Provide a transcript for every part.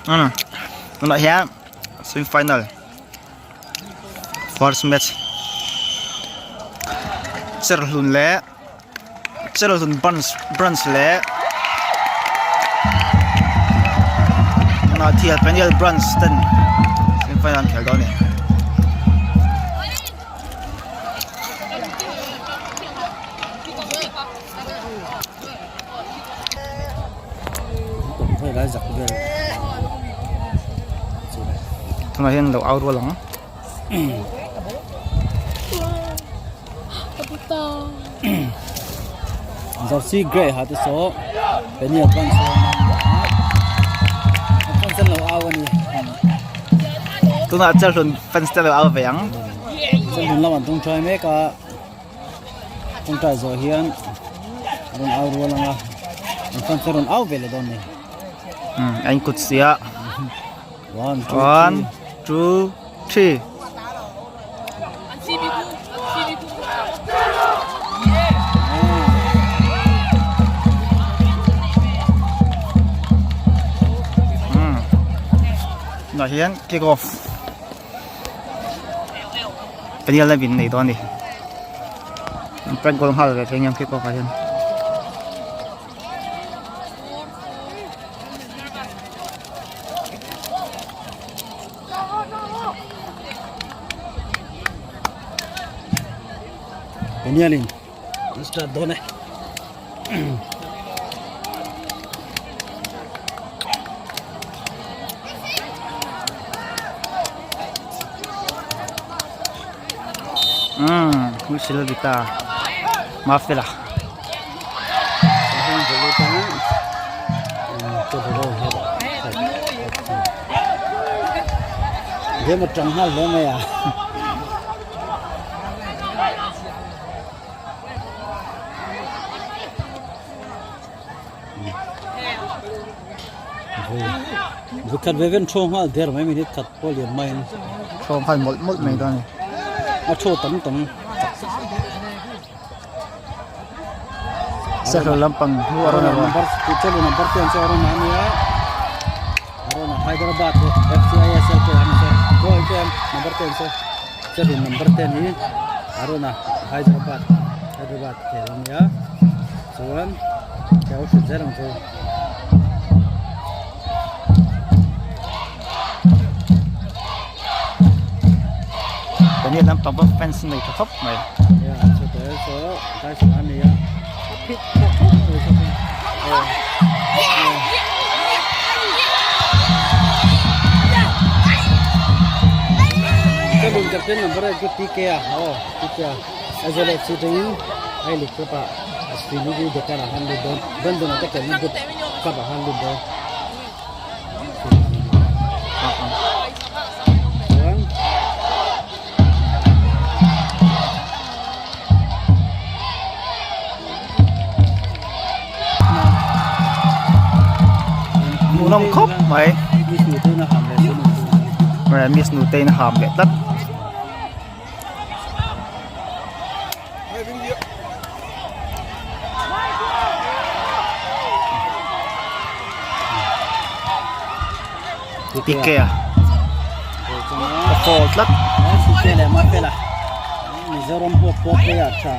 Tuna hian semi-final first match Cherhlun Branch le na thial Peniel Branch ten semi-final khel daw ni tuna hian lo out walang Jersey Grey hat so Peniel Branch so lo awani tuna Cherhlun fans te lo out veng Cherhlun lawan tung try me ka tung try zo hian ron out walanga fan ron out vele don ni anh cút xía 1 2 3 Nó hiến kickoff Peniel là vin này đó đi Pren có hal về cái nhang kickoff hiến Penielin start done Whistle kita Midfield lah dia một trắng hal đó mày à việc cắt về bên trong hal der mấy minute cắt bao nhiêu mấy không phải một mấy đó này cho tấm Cherhlun lampang Arona number 10 so Arona niya Arona Hyderabad FCISL ko ano so go again number 10 so Cherhlun number 10 ni Arona Hyderabad kelam ya so one kau sejarang so Peniel lampang fans này top này ya so guys ani ya Hit Cherhlun captain number 1 TK TK as well as sitting I look up as we need the kind of handle don't do not take a good cover handle down Hmuhnawm khóc mày mày miss nụ tên hàm lệ tất TK à fall tất Mizoram po ya cha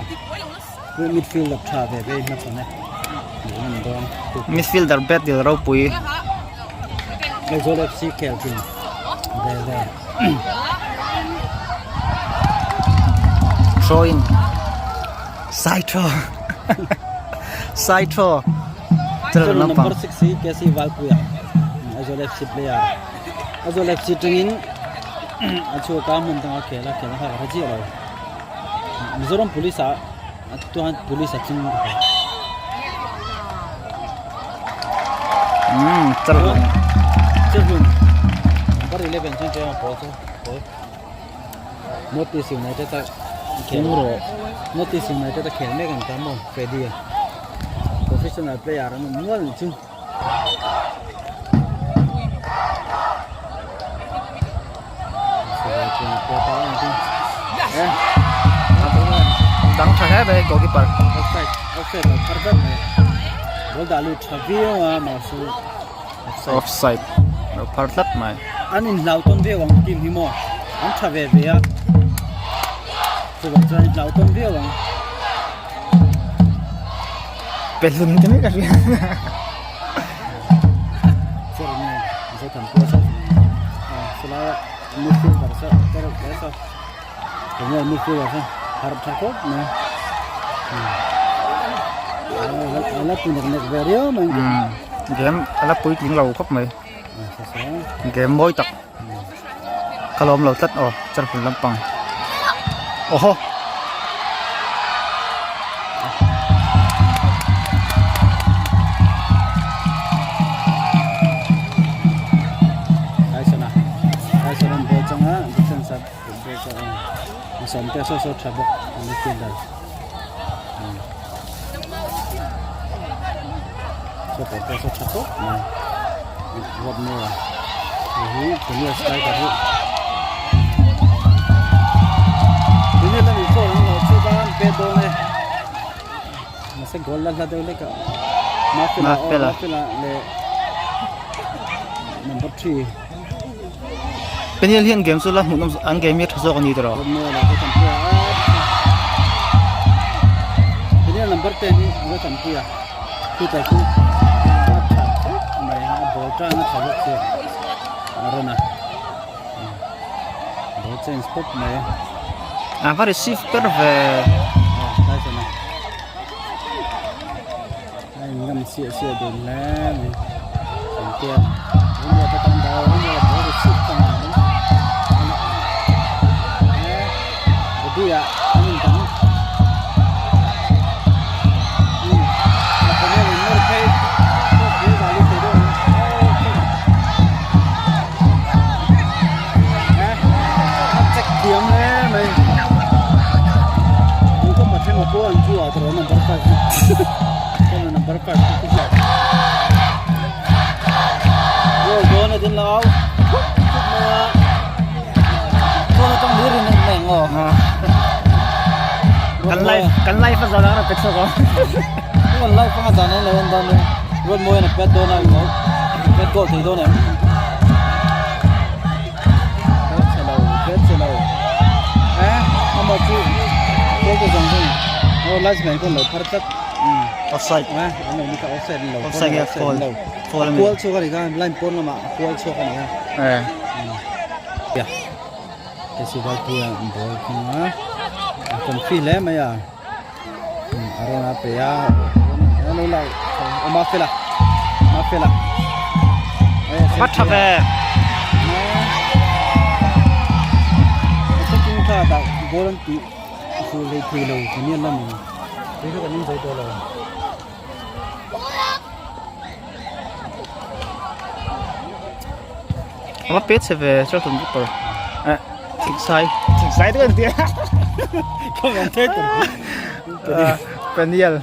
midfield of cha ve na chone midfielder bet dil ro pui Azol FC Kelvin there throw in side throw Cherhlun number 6 kesi valpuya Azol FC player Azol FC tungin achu ka mun tanga khela ha raji ro Mizoram police tuan police chung Cherhlun number 11 chung cha po notice united ta khelo notice united ta khel me kan kamo pedi professional player anu mual chung Đăng thằng hết về goalkeeper offside là perfect này ball dalu chavio mà offside nó phá lấp mày anh in lao tôn về hoàng kim hi mo anh trả về về á tôi bảo cho anh lao tôn về hoàng bên lưng thế mấy cái gì cho nên sẽ thành công sao sau đó midfield vào sao cái đó cái sao cũng như midfield vào sao harap thako nè alat pun nak về đó mình game alat pui tiếng lầu khóc mày game môi tập kalau lầu tất Cherhlun Lampang oh sampai sosok cabut mungkin dah. Sampai sosok cabut, nah, buat mula. Ini Peniel sekali tadi. Ini lah itu orang laut sudah pedo ni. Masa gol lah ada oleh kak. Maaflah le number 3. Peniel hiện game số là Hmuhnawm ăn game nhất số còn gì đó. Peniel number 10 ni ada tampil. Kita tu mai ball tra na thabuk se. Arona. Ball change spot mai. Va receive per về. Đây xem nào. Đây ngâm xịa đường lên. Tampil. Ini ada tanda, ini ada ball receive tang. Dia angin kan apa ni umur kai tu dia balik tu cek diam le mai untuk macam apa orang jual terus number 5 kalau number 5 tu gol ni din lao kalau trong diri ni mengo Kan live phát ra đó là pet số có. Còn live phát ra này là hơn đó luôn mua là pet đô này có pet gold thì đô này pet xe đầu ông bảo chú cái dòng gì live này con lẩu phát tất Offside anh này đi cả offside lẩu offside fall goal số cái này kan line pon là mà goal số cái này ya cái gì đó thì ball không á còn phi lẽ mày à arona pe ya nó lại mafela bắt thập về cái chúng ta đã goal tí phụ lấy tùy lâu thì nhiên lắm thế cái những giấy tờ lâu mà pet sẽ về cho thằng Victor thịt sai đó anh tiếc không nhận thế Peniel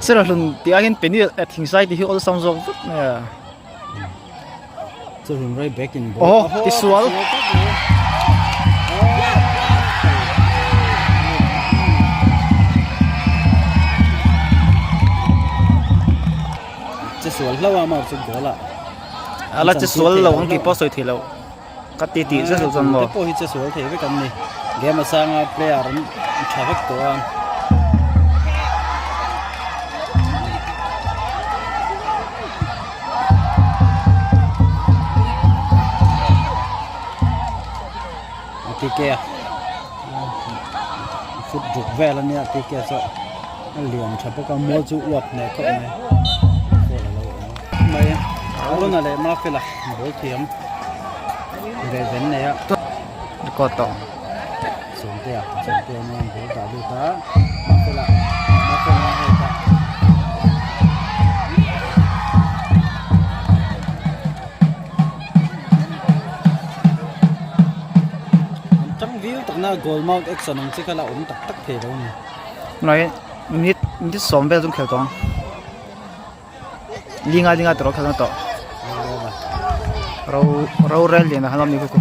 Cherhlun tiếc anh Peniel thịt sai thì all sounds of nè Cherhlun right back in ball tí sual sual lâu mà chụp goal à là sual lâu anh kịp post rồi thì lâu cắt tỉ rất là dần mò. Cái post sual thì với cái này game sang player traffic của anh. Kia phút rụt về là nè kia sợ liền chả có mua chú uập này cậu này mày luôn là để mà phải là bố kiếm về vấn này á có tỏ xuống tiền nên bố đã được đó mà phải là hay ta trong view tận na goal mount action ông chỉ là ông tắc thể đâu nè nói nít xóm về trong khéo toang linga tro khéo to rau rel liền là Hmuhnawm ni cô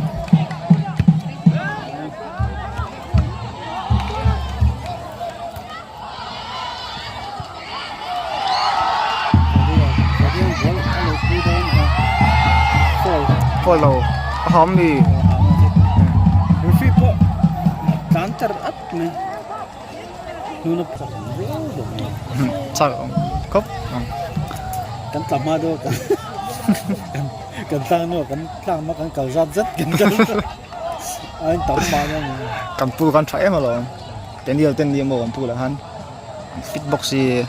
phôi lầu hóm đi phi po tan char up này nó phải sao cốc cắn tầm ma đô cắn tăng nữa cắn tăng mà cắn cầu rất cắn anh tầm ma nha cầm pu con trái mà rồi tên điều mà cầm pu là hắn fitbox gì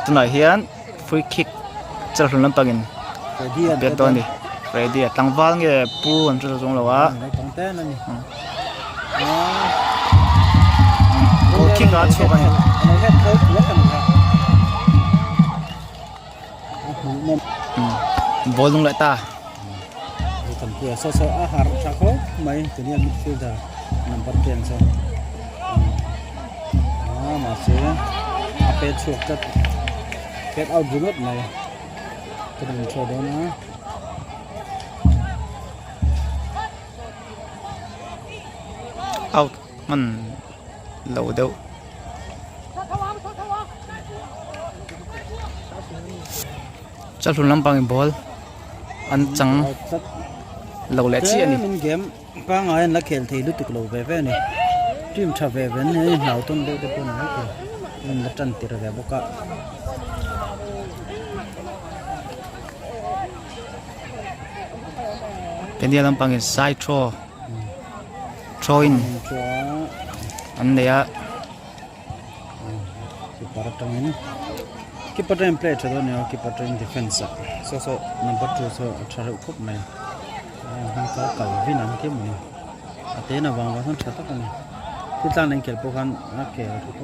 tụi này hiến free kick Cherhlun lắm bagin biết tôi đi ready tăng vang cái pu anh cho chúng là tăng tên này goal kick là số này ball lung lại ta cầm kia so ahar chakho mai Peniel midfield number 10 so masih apa chuak kat get out bungot này cái đường cho đó nó out mình lâu đâu Cherhlun lắm bằng ball anh chẳng lâu lẽ chi anh mình game ba ngày là khéo thì lúc lâu về này team trả về này nào tuần đâu cái tuần này mình là chân tiền về bốc cả Peniel lắm bằng side throw in anh này á keeper time play cho đó nè keeper time defense so number 2 so trả được cúp này không có cầu vi nằm cái mình thế nào vàng vàng thật tất cả này cái ta nên kêu bốc ăn nó kêu cúp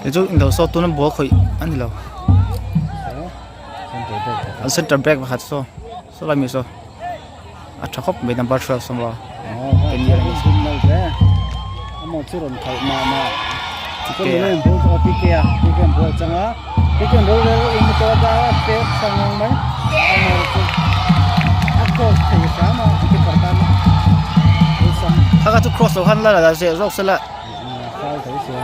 cái chỗ đầu sau tôi nó bó khởi anh thì lâu anh center back và hạt so lại mình so à chắc khóc về number 12 xong rồi Peniel một chút rồi thầy mà cái này mình bố cho PK bố chẳng á PK bố rồi in cho ra cái sang mấy anh thì sao mà cái phần tanถ้าก็จะ cross เราหันแล้วเราจะรอกซะละ sao thấy chưa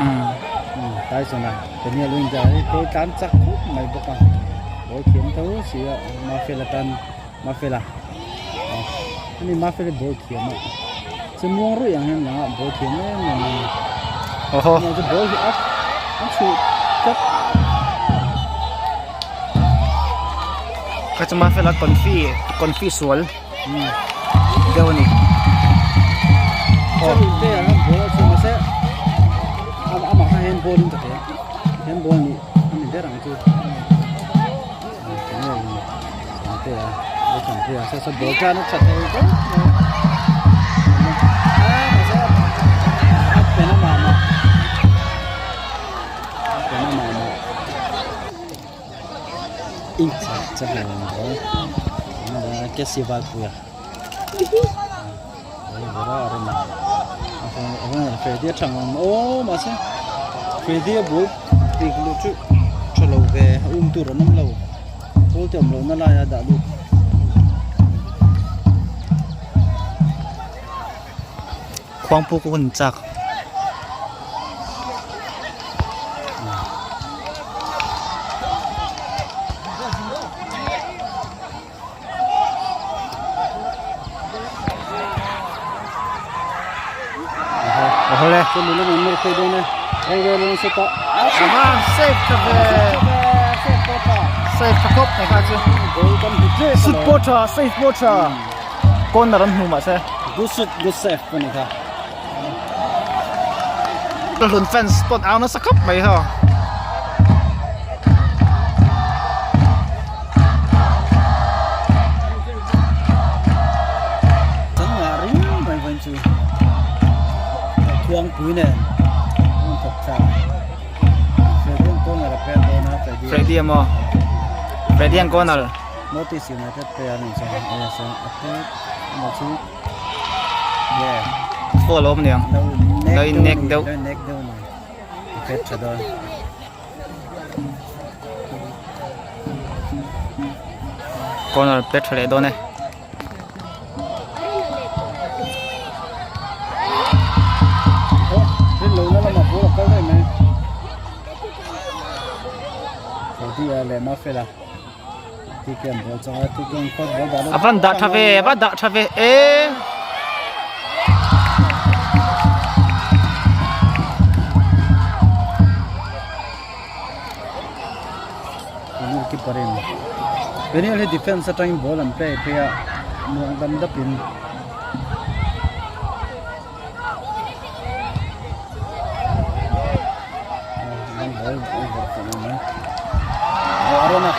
tại sao này Peniel luôn giờ cái cán chắc khúc mày bố con bố kiếm thấu xí mà phải là tan mà phải là cái này mà phải là bố kiếm màจะม่วงรู้อย่างนั้นนะโบเทียนเนี่ยมันโอ้โหจะโบจะอัพมันชูจับ ก็จะมาเป็นคอนฟี่สวนเดี๋ยวนี้จะรู้ได้ยังโบชูมาเสียเอามาให้เห็นโบนี่ตัวเดียวเห็นโบนี่มันเดี๋ยวหลังจูเนี่ยสองตัวโบสองตัวจะโบกันนักชัดเลยก็จะเป็นcái sival puya đó là mà ông phải đi chẳng ô mà sao phải đi bố thì lúc trước cho lâu về tu rồi năm lâu bố tiệm lâu nó lại đã được khoang pu của chắc Oleh, sebelum Midfield ini, Cherhlun suka. Aman, safe cukup, này khác chứ. Supporter, safe supporter. Con là Hmuhnawm mà sẽ. Good save pun itu. Cherhlun fans spot out nó sắc khóc vậy hả? Chẳng ngờ rồi, vậy chứ. Yang punya, untuk saya. Sebelum kau nak pergi mana? Freddy yang kau nak. Notice United player ni saya, saya apa macam, yeah. Follow ni yang. Dari neck dau ni. Pet cedol. Kau nak pet cedol ni. Dia le ma fe la ที่เกมบอลจังที่เกมคอร์บอล Avan dak thave Peniel keeper ini. Peniel he defense attacking ball and play muang dam dapin. Arona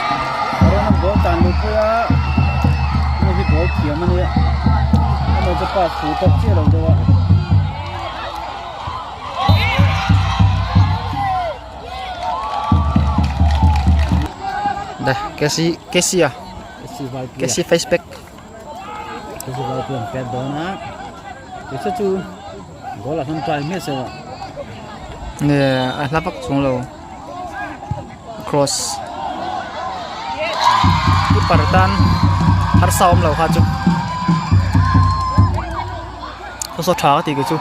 ball tandu pia. Ini ball kia mana ya? Ano cepat full cia lo dewa. Dah, Casey ya. Casey faceback. Casey ball yang pet dona. Itu tu bola kan try miss ya. Nè, lapak xuống lầu. Cross. Keeper tan har saum lầu kha chu. So tha ti ke chu.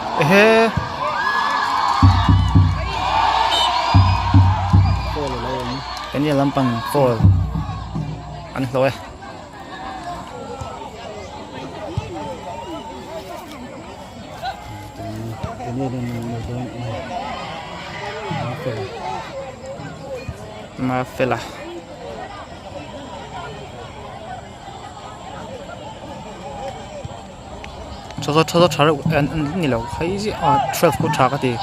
Cái này làm bằng foil ăn rồi mà phải là cho trả được anh này là thấy gì 12 cũng trả cái gì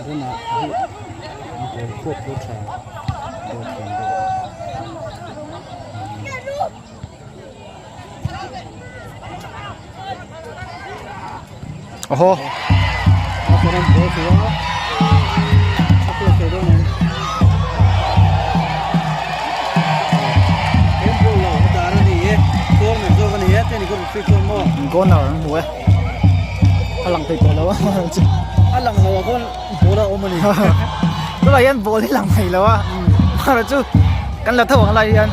Arona ini kuat putra oh orang bos aku sedang tempo lah darah ni skor ni so kan ya ni ko free score mo gol nào cũng muối alang tay ko lawa alang lawa kon bola omani tức là yan vô thì làm mày lawa mà là chứ căn là thầu lại yan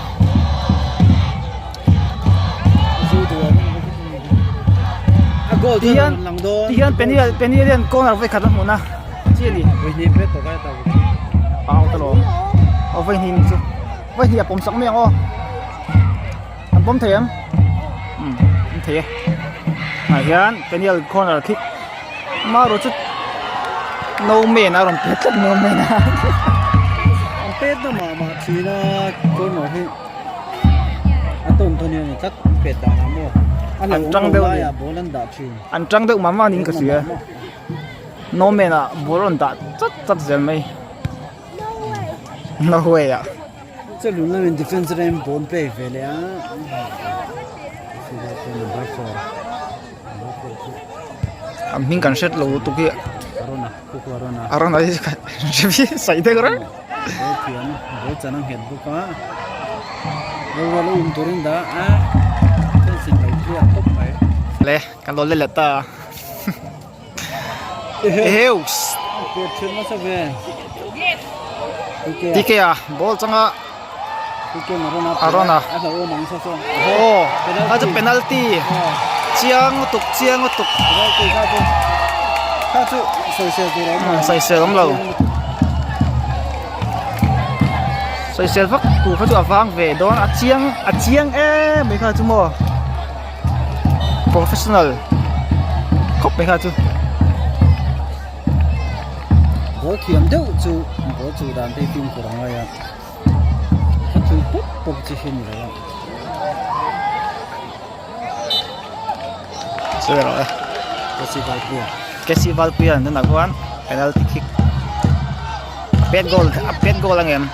Tiyan Peniel yan corner với khát lắm muốn à chia đi với nhịp hết tổ cái tàu bao tao lo ở với hình chứ với hiệp bấm sóng miệng ô anh bấm thế em thế yan Peniel corner kick mà rồi chứ no man à rồi chết no man à anh pet nó mà chỉ là con nó thì anh tôm thôi nhưng chắc pet đã lắm rồi anh trăng đâu vậy anh trăng đâu mà nín cái gì no man à bố đã chắc gì mày no way à Cherhlun là defense line ball play về đấy á mình cần set lâu tụi kia Arona Arona đi cái sai thế rồi bố chân hiện bố quá bố là turin đã cái gì phải kia top phải lẹ cái lỗ lên là ta heo cái chuyện nó sẽ về tí kia ball chẳng à Arona oh itu penalti chiang utuk sai sel lắm lâu sai sel vắt tụ phải tụ vang về đó chiang mấy cái chú mò professional khóc mấy cái chú bố kiếm đâu chú bố chú đàn tay phim của thằng này à chú bố chỉ hình rồi rồi Casey Valpian itu nak kawan penalty kick pet goal lang em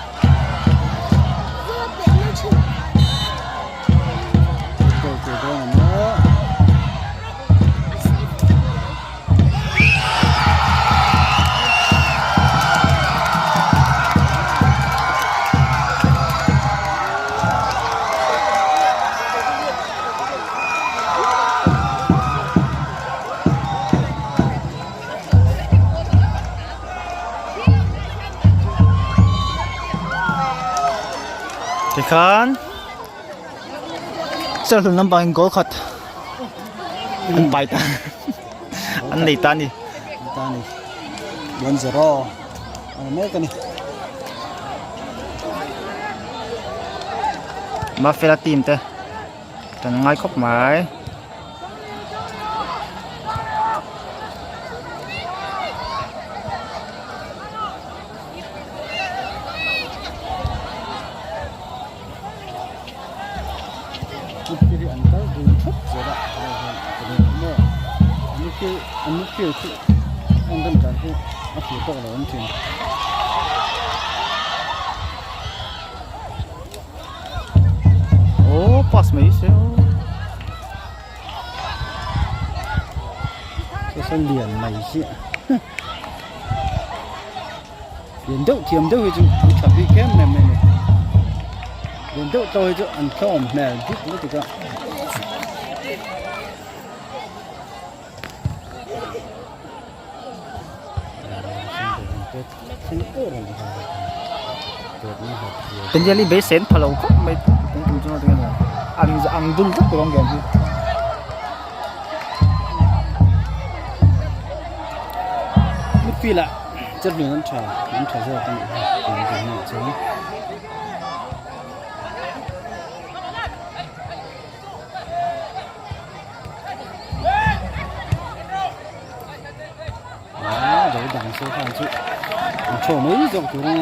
khan Cherhlun nang bangin goal khat an pai ta an nei ta ni 1-0 ano mấy cái này ma phela team te tan ngai khop mai Midfield anh ta dùng thấp rồi đó Midfield chứ anh đơn giản thôi anh chỉ có là anh chỉnh oh pass mấy xíu cái sân liền này chị liền đâu tiêm đâu chứ chả bị kém này liền đâu tôi chứ ăn cơm này chút nữa thì cả Peniel be sen phalo khop mai tung chu na te an dul tak ko game hi Midfield ạ chất lượng ăn trà rất là tăng chứ rồi đằng số phan chứ chỗ mấy rộng từ đây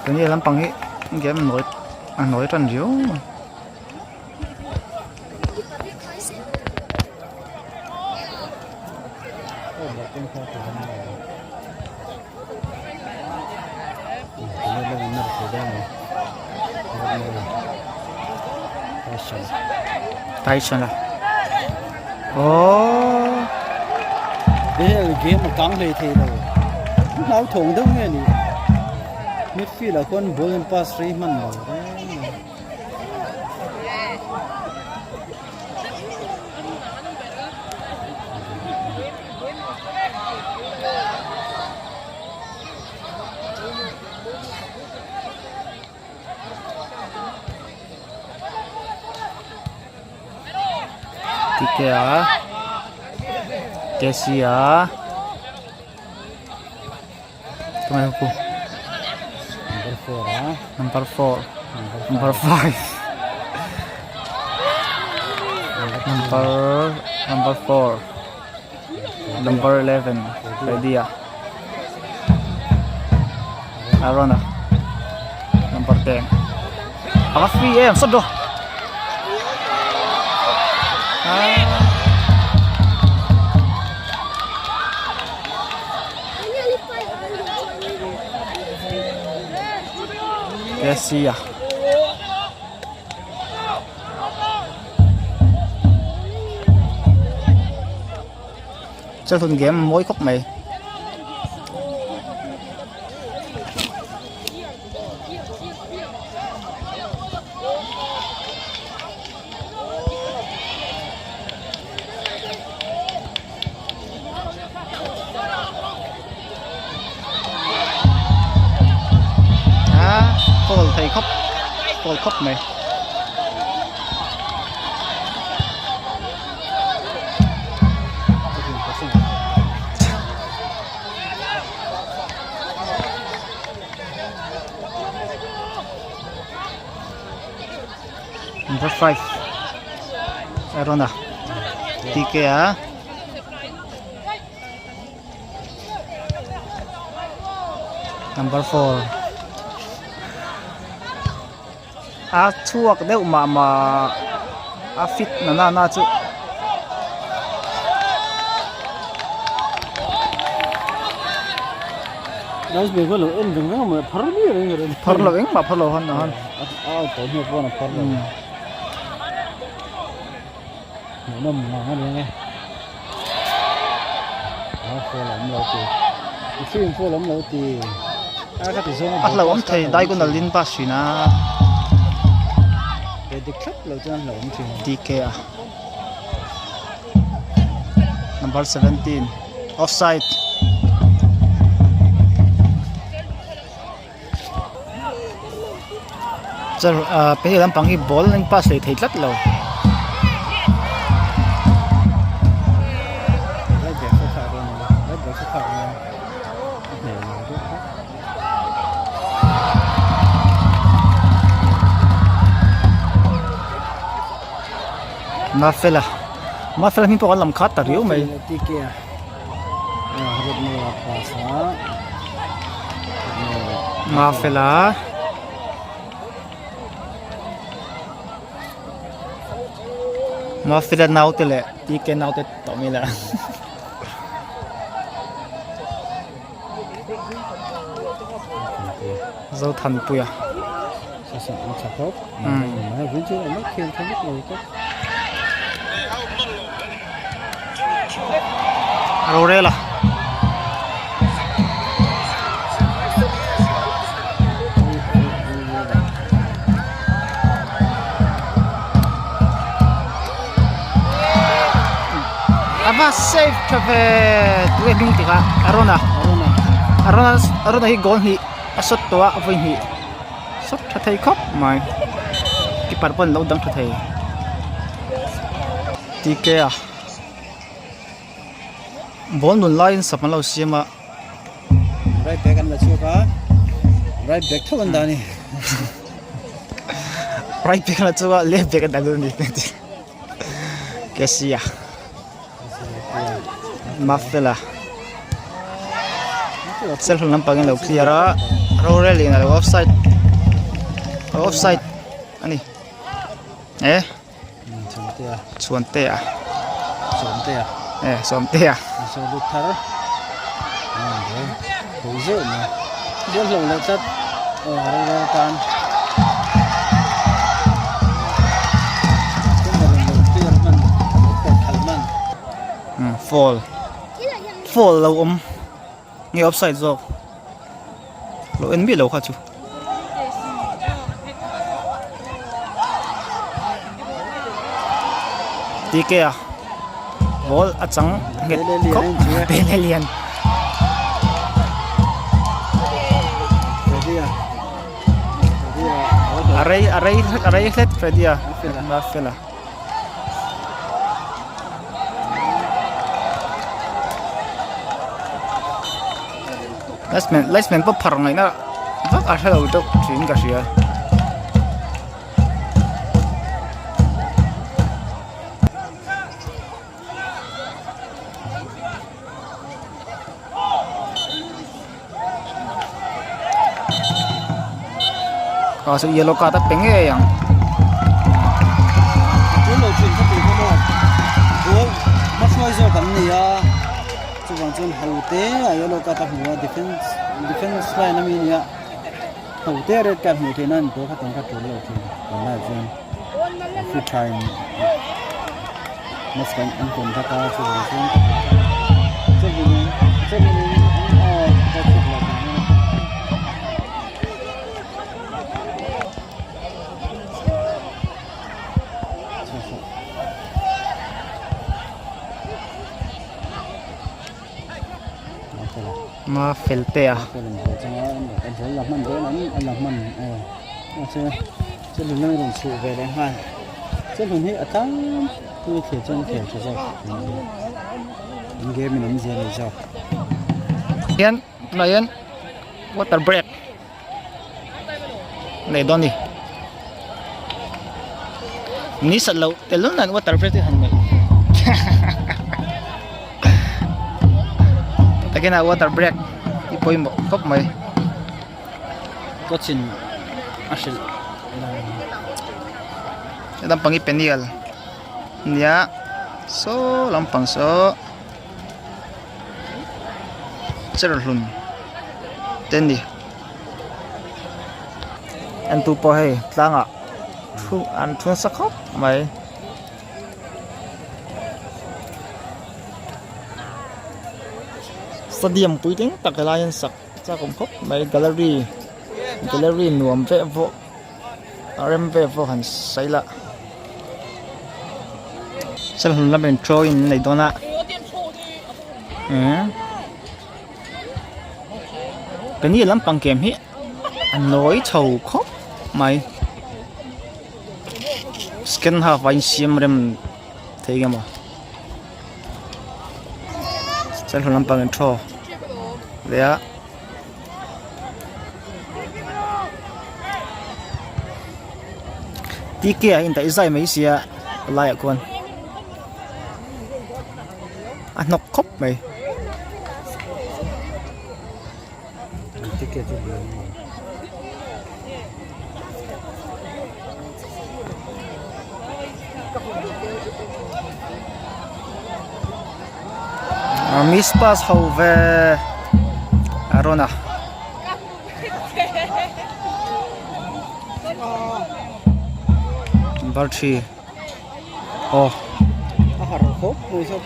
Peniel lam pang hi game nói trần diếu Tyson à oh đây là game mà căng về thế rồi nào thủng đâu nghe đi Midfield là con ball and pass free man rồi Tiga Kesia Tumai hukum Number 4 Number 5 Number 4 Number 11 Dia Arona Number 10 Afi em sốt rồi Kesia Cherhlun game mỗi khúc mày Paul thầy khóc mày Number 5 Arona Tiga Number 4 chuộc đeo mà fit na chứ đó là việc lo em đừng mà phở lo em mà phở lo hơn nữa tối hôm qua là phở lo nằm mà nghe phở lắm lâu thì phim phở lắm lâu thì lâu ông thầy đây cũng là liên bát xí na để được khắp lâu cho anh lâu chuyện DK à number 17 offside. Peniel ang pangi ball ng pass late hit latlo. Mafela min po alam kata riyo may Mafela now tele tike now te tomila zo than puya Aurela Aba safe kape dua minit ka Arona hi goal hi asot tua apoi hi sot thatai khop mai keeper pon lo dang thatai tike a ball nun line sapan lo siama right back an la chuka right back thon dani right back la chuka left back da lu ni kesia Mafela Cherhlun ang pangin lo clear Roreli na offside ani Suante so lutar bozo na bol lo la tat ra tan fall lo nghe offside rồi lo en bi lo kha chu tike a ball achang nget kop Peniel aray let Fredia Mafela Last man po parang na vak asal udah sini kasih ya. Kalau yellow kata pengen yang lo chuyện có tiền không đâu bắt ngay giờ cầm này à chú bằng chân hậu tế à yellow kata mua defense line này nè hậu tế red card mua thế nên tôi phát triển các chỗ lâu thì còn lại chân free time mas kan anh cũng đã có chú bằng chân chân mình các chỗ là ma felte à anh làm mình đó anh làm mình chứ đừng nói đồng sự về đây hai chứ đừng nghĩ ở tám tôi thiệt chân thiệt cho rồi anh game mình làm gì này sao Yan water break này đón đi ní sợ lâu để lúc này water break thì hành này cái nào water break đi bơi một cốc mày có chuyện asil làm bằng cái Peniel nia so làm bằng so Cherhlun tên đi anh tu po hay lang à thu ăn thuần sắc khóc mày stadium pui tiếng tắc cái lion sắc ra cũng khóc mày gallery nuông vẽ vô rem vẽ vô hẳn say lạ Cherhlun làm bên trôi này đó nè Peniel lắm bằng kèm hi anh nói chầu khóc mày skin half anh xiêm rem thấy cái mà Cherhlun lắm bằng intro đấy á tí kia anh tại giải mấy xia lại con anh nó khóc mày ticket miss pass hậu về Arona Barchi oh khóc rồi sao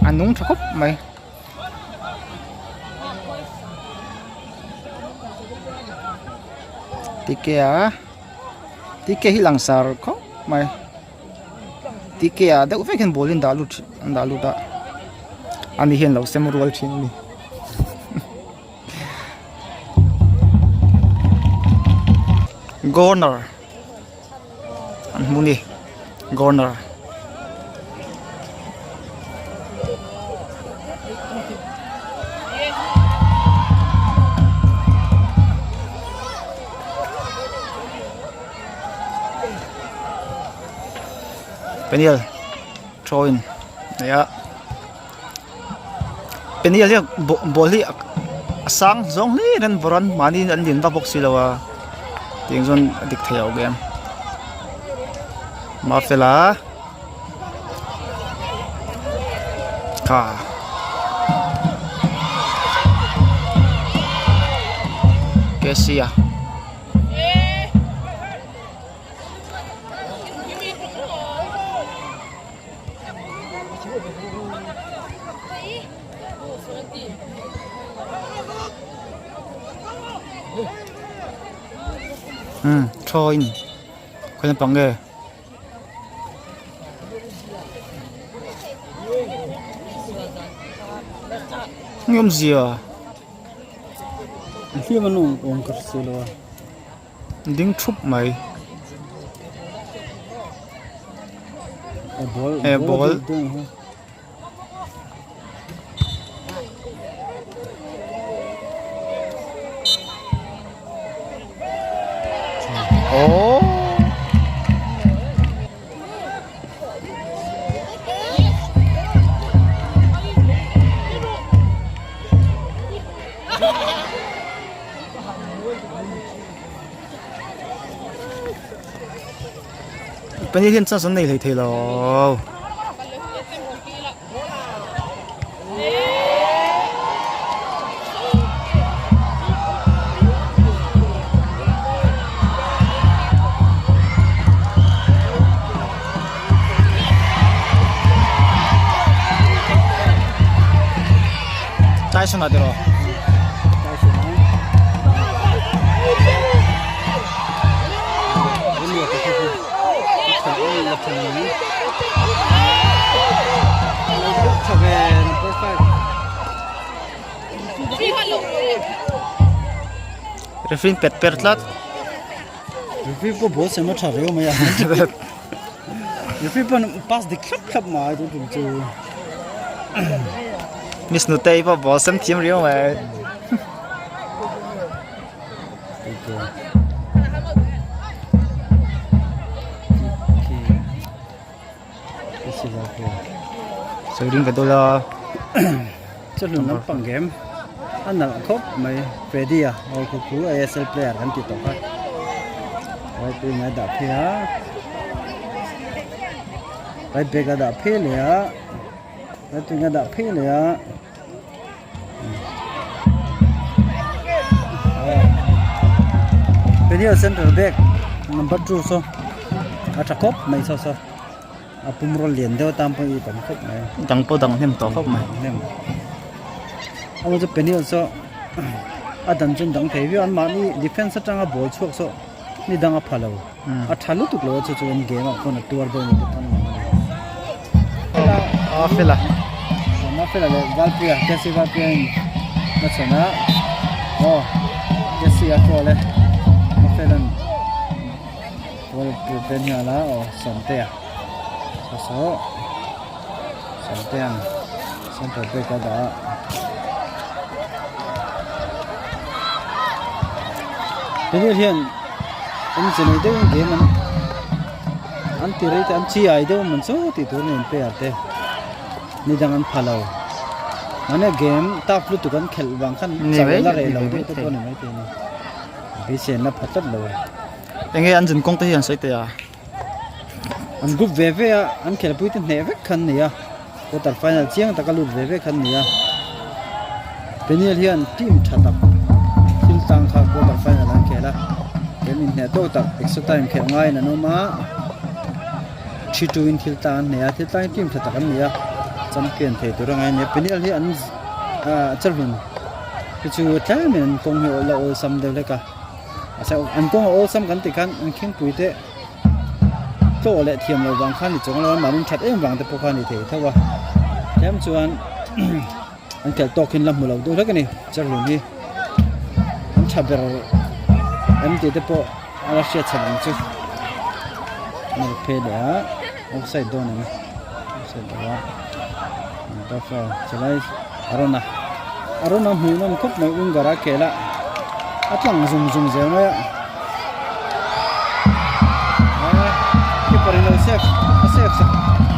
anh núng cho khóc mày tike hilang sar khóc mày tike đâu phải cần bolin dalu da anh hiền lâu xem rual chin đi corner anh muốn đi corner Peniel throw in yeah Peniel ya boli sang zong li ren boran mani an din ba box silawa ting zon dik theo game mafela ka Kesia throw in kaya pang ge ngom zia khi mà nung ôm cất xí lo ding thup mai ball oh Peniel hiện sang này thấy lo tai sana dero Refin pet pertlat Refin ko बहुत समय ठहर रहे हो मैं Refin पर पास दिखत खब मार तो तुम तो Miss Nutei pa boss sem team riyo mai so ring ka dola Cherhlun nam pang game anh khóc mày về đi à rồi cụ ASL player hắn tiếp tục hết rồi tôi ngay đạp phía rồi bây giờ đạp phía nữa rồi tôi ngay đạp phía nữa Peniel center back number 2 so acha khóc mày sao sao pumrol liền đeo tam po i tam khóc mày dang po dang nem to khóc mai nem ông cho Peniel so dan chen dang thei an ma ni defense atanga ball chuak so ni danga phalo a thalu tuk lo chu chu game a kon tour boy ni tan fela nó phải là Valpia Jesse Valpia nó sẽ nó Jesse Apple đấy nó phải là Peniel là sẵn tiền số sẵn tiền sẵn tiền bây giờ đó Peniel hiện anh chỉ nói tới cái mình anh tỉ đấy anh chỉ ai đâu mình số thì tôi nên phải ở đây ni jangan follow mana game ta flu tu kan khel bang khan chawla re lo de to ni mai te ni bi sen na phatat lo enge an jin kong te hian sai te a an gup ve ve a an khel pui te ne ve khan ni a quarter final chiang ta ka lut ve ve khan ni a Peniel hian team thatak thil tang kha quarter final an khela game in ne to tak extra time khel ngai na no ma 3-2 in thil tan ne a thil tang team thatak an ni a champion the tu rangai ne Peniel hi an Cherhlun chu tla men kong hi ola ol sam de le ka asa an kong ol sam kan ti kan an khing pui te to le thiam lo wang khan ni chong lo ma mun that em wang te po khan ni the thawa kem chuan an kel to khin lam mu lo du la ka ni Cherhlun hi an chaber em ti te po ala sia chan chu ne phe da offside don ni offside da Dafa celai Arona Hmuhnawm khop mai ungara kela atlang zum zema ya keeper in safe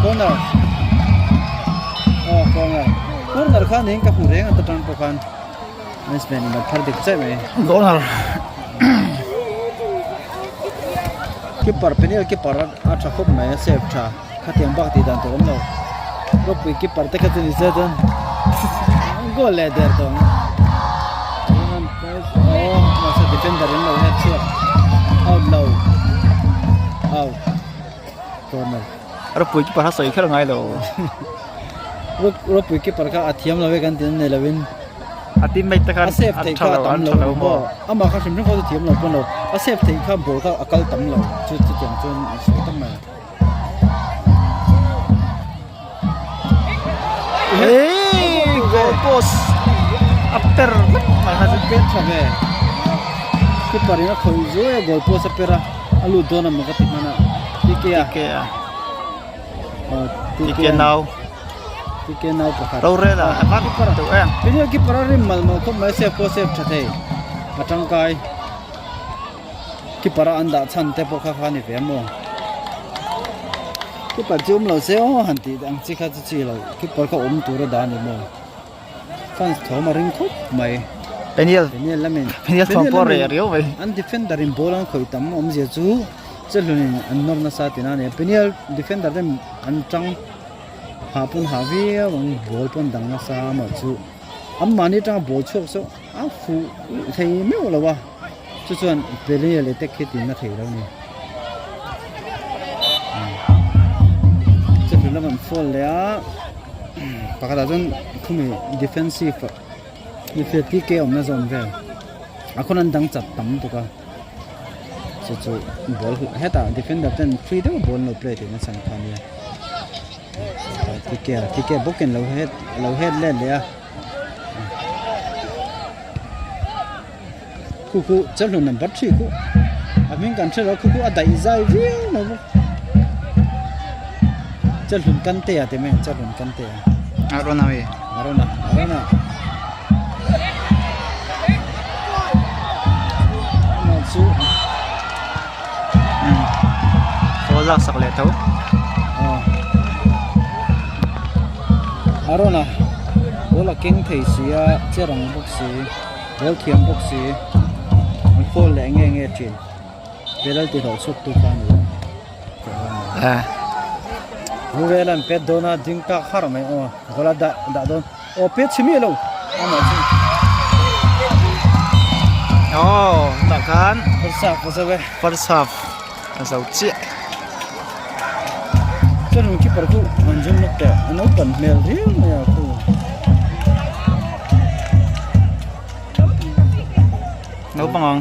corner khan hing ka hureng at tan po khan nice man in phar dik chai mai corner keeper Peniel keeper a tha khop mai safe tha khatiang bak ti dan to om lo Ropi keeper te katin izadon goal le der to masa defender in low head shot out low out corner Ropi keeper ha sai khel ngai lo Ropi keeper ka athiam lawe kan tin ne lawin a team mate ta kan save te ka tam lo mo ama ka sim ko thiam lo pon lo a save te ka ball ka akal tam lo chu chang chun tam ma Hey, goal post after mal ha pen thave keeper ina khoi zo e goal post apera alu dona ma ka timana tike now pakha rore la ha keeper to em Peniel keeper rim mal ko mai save po save thathe atang kai keeper anda chan te po kha ni ve mo keeper jum lo se o han ti dang chi kha chi lo keeper ka tu ra da ni mo fans thoma ring khop mai Peniel lamen Peniel thom por re rio mai an defender in ball an khoi tam om je chu Cherhlun an nor na sa tina ne Peniel defender dem an tang ha pun ha vi wang ball pon dang na sa ma chu am mani tang ball chok so a fu thei me lo wa chu chuan Peniel le tek khit na thei lo ni Cherhlun fall le a pakada jon khumi defensive midfield TK om na zone ve akon an dang chap tam to ka chu ball heta defender ten free de ball no play te na sang khania TK boken low head le le a ku Cherhlun number 3 ku amin kan thelo ku adai zai vi no Cherhlun kan te ate men Cherhlun kan te Arona chu Folak sak le tau Arona bola keng thei sia cherang boxi bol thiam boxi an fall le nge chin penalty ho chuk tu kan Ruvelan pet dona dingka khar mai gola da don pet chimi lo ama chu da kan first half asau chi Cherhlun keeper ku anjum nokte an open mel real ya ku no bangong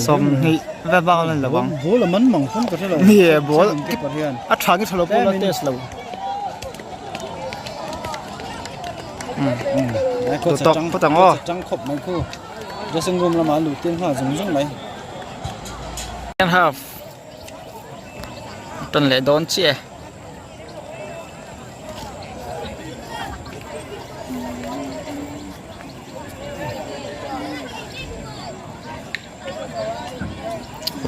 som ni va ba lan la bang bol man mang phun ka thelo ni bol keeper hian a thang thalo bol test lo Ai có tóc có tầng o trắng khop mấy khu cho sân gồm là mà lụt tiền hoa dùng dùng mấy and half tuần lễ đón chia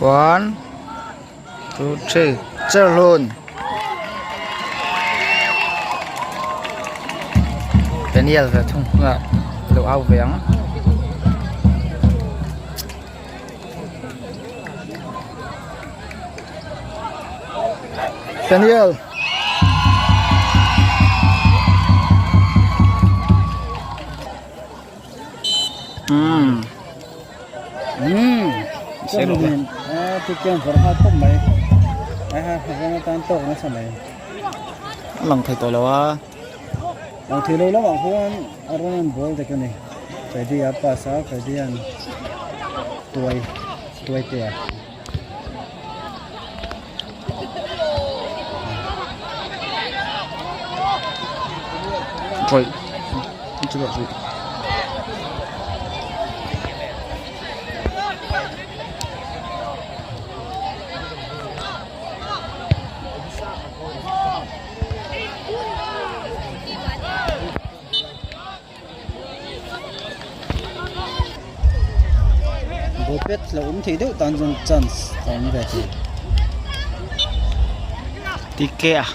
one two three Cherhlun Peniel về thùng ngạ lựu áo vàng Peniel Sẽ được rồi. Tôi kêu phải hai tóc mấy. Hai cái tan tóc nó sao mấy. lòng thầy tôi là Lòng thì lâu lắm bạn phu anh ăn bol thế cái này. Phải đi apa sao phải đi ăn tuổi trẻ. rồi chưa được gì Bố biết là thì đâu toàn dùng chance toàn về thì tiket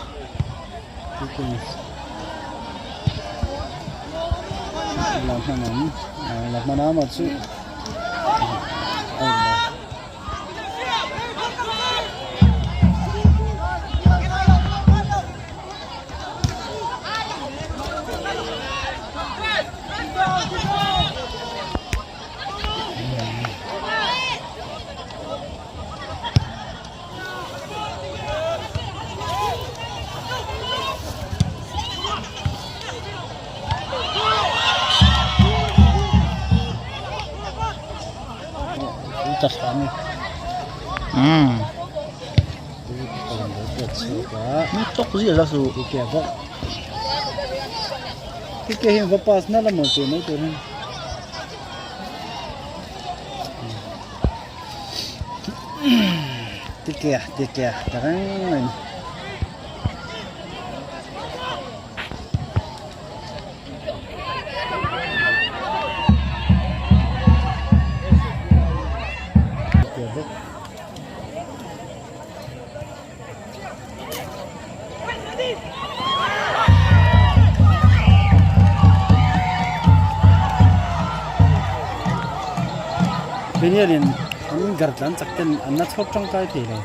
làm mà nó một chút chặt lắm tóc gì là số cái kia hiện vật pass nó là một chuyện nữa thôi tiket terang này Peniel anh gạt lăn chắc chắn anh nó chọc trong cái thì này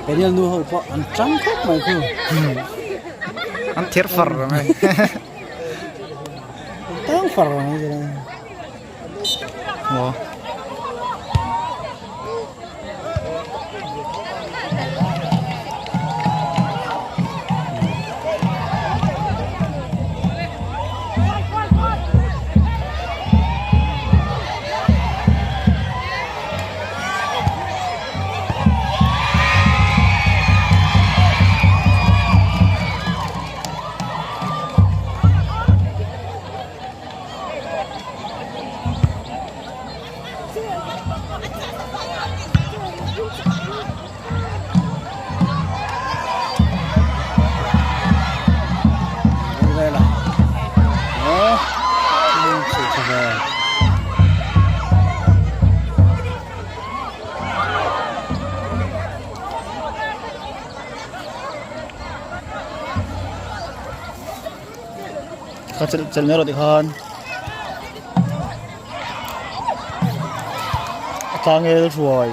Peniel nu hậu có ăn trắng khóc mày không? ăn thiệt phở rồi mày Trắng phở rồi này wow Chel rồi con con nghe rồi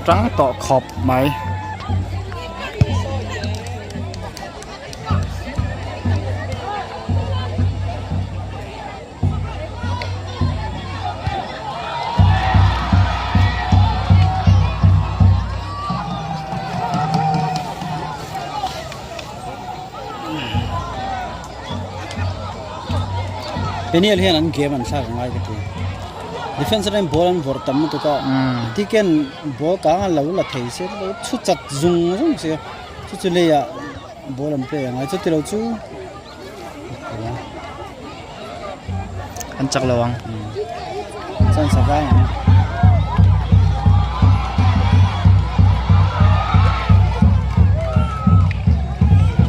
trắng tọ khọp máy Peniel hian an game an sak ngai ka defense line ball an vor tam tu ka tiken ball ka lo la thei se lo chu chat zung zung se chu le ya ball an play ngai chu ti lo chu an chak lawang san sa vai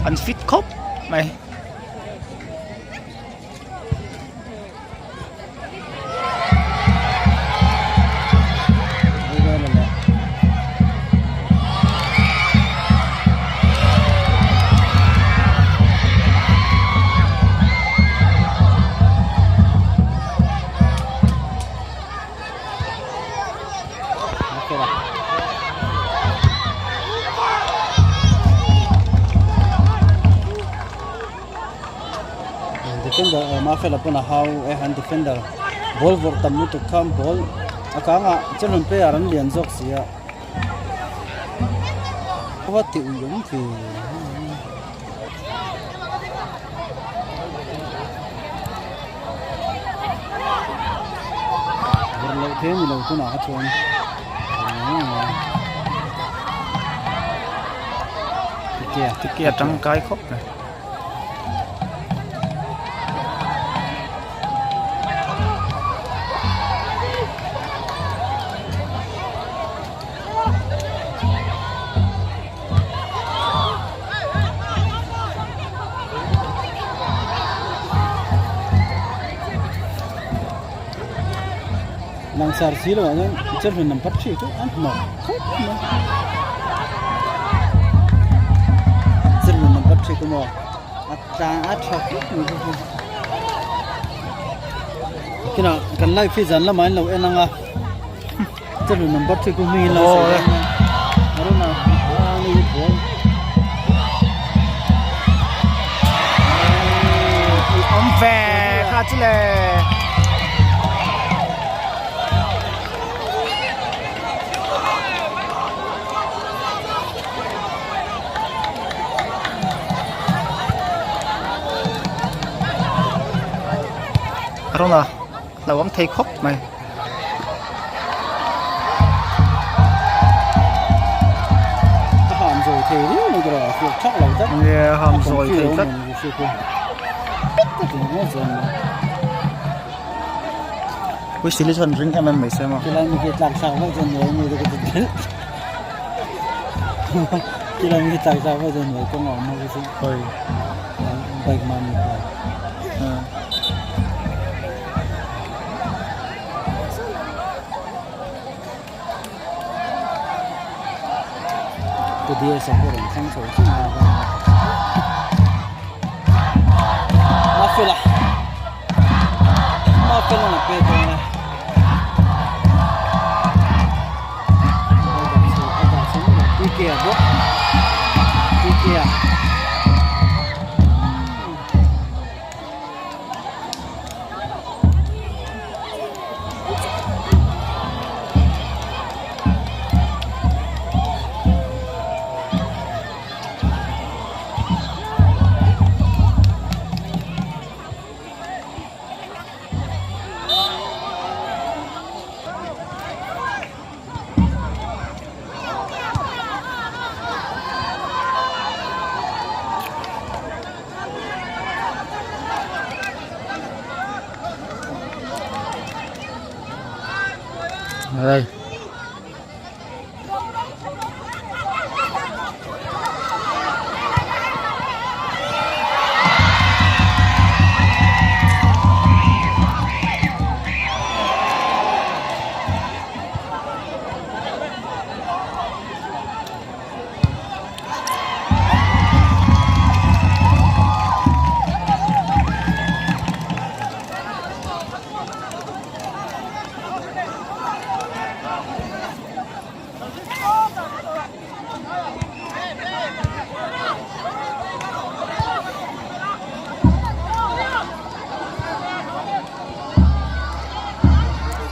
an fit khop mày defender Midfield upon a how a hand defender ball vor tamu to come ball akanga Cherhlun player an lian jok sia what ti uyum fi lo thế mi lo tu na ha chuan kia trắng cái khóc này nang sar silo an Cherhlun number 3 tu an no Cherhlun number 3 tu mo ata atha kina kan lai fi jan la main lo enanga Cherhlun number 3 ku mi lo aruna ani bol ông về khá chứ lệ không nào là ông thầy khóc mày hàm rồi thì nó rồi việc chắc là chắc hàm rồi thì chắc với xử lý thuần ring em mấy xem mà cái này mình làm sao vậy rồi người ta cái này mình làm sao vậy rồi người có ngọn mà cái gì rồi bạch mà cái dia sampai orang sang soi sini. Midfield lah nak pergi mana? Ada sini, tiga apa? Tiga. đây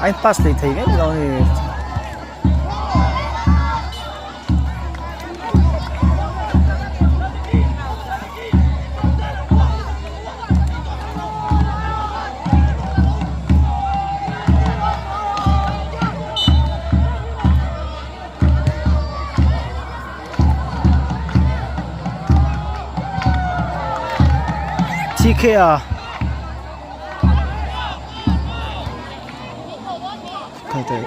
anh pass thì thấy cái đâu thì TK à thôi thôi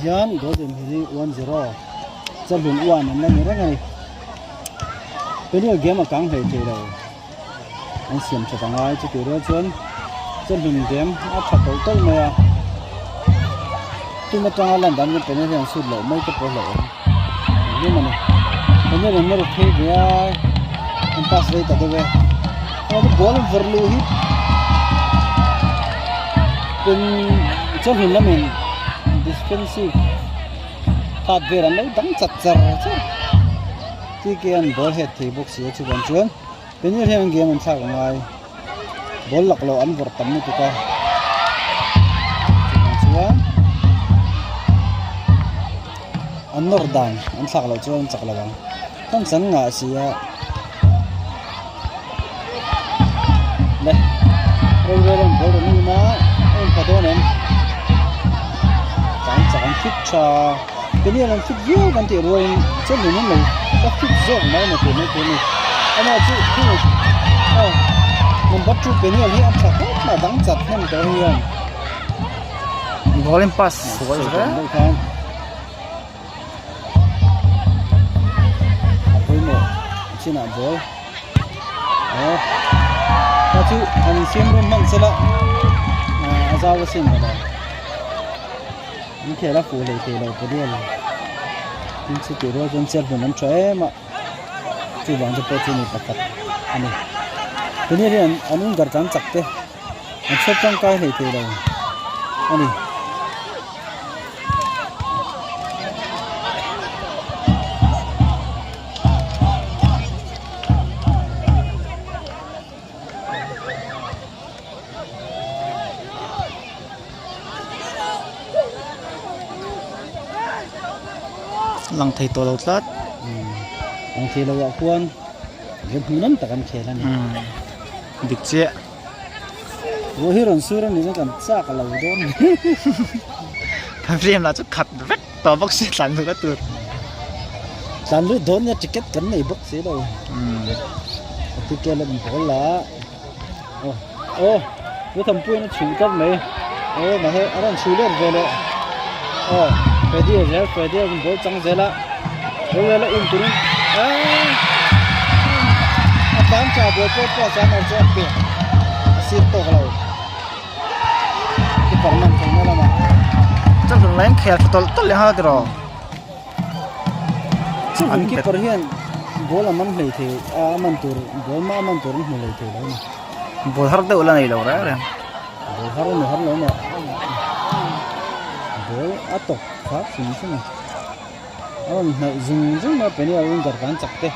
hian golden hi 1-0 Cherhlun 1 an lan ra ngai Peniel game kang hlei thei lo an siam cha tangai chu tu re chuan Cherhlun game a tha to to mai a tuma tanga lan dan Peniel hian sut lo mai ka po lo ni mani Peniel an mer thei bia an pass rei ta de ve a ball verlu hi pen Cherhlun lamin defensive thắt về anh lấy đắng chặt chặt chứ thì cái anh ball head thì box sẽ chụp anh chuan bên như thế anh game anh sao ngay ball lọc lỗ anh vọt tắm như tụi chuan anh nổi đàn anh sạc lỗ chuan sạc lỗ băng không sẵn ngã gì à đây rồi anh ball rồi nhưng mà anh phải đón em chẳng fit cho cái này là fit view kan ti rồi chứ mình không mình có fit zone này cái này anh nói chứ mình bắt chụp cái này anh chắc mà đắng chặt nên cái này golden pass rồi đấy với một xin nào với đó chứ anh xem luôn mặn sẽ là giao cái xin rồi những là phụ lệ thì là cái điều này những sự tự do dân sẽ vẫn chơi mà chỉ bằng cho tôi này tất cả anh này cái này thì anh cũng gần chắc thế anh sắp trong cái này thì là anh này lăng thầy tổ lột lát lăng thầy là vợ quan cái Hmuhnawm ta kan khela ni big che wo hi ron suran ni kan sa ka lo don phim là chút khát rất to bốc xí sẵn rồi đó tụi san lu don ya ticket kan nei bok se lo ticket là mình có là cái thằng puôi nó chịu cấp mấy mà thế anh chịu được rồi đấy phải đi cũng bố trắng thế là rồi là tụi bán trà bố có sáng nào cho tiền xịt to cái nào cái phần mình thấy nó là chắc là lấy kẹo to lên hơn rồi chứ mình cái phần hiện bố là mắm lầy thì mắm tủi bố mà mắm tủi nó lầy thì đấy bố hấp đâu là này đâu đấy bố hấp nó mà bố ắt tộc khác gì chứ này dùng mà Peniel cũng gặp gan chắc thế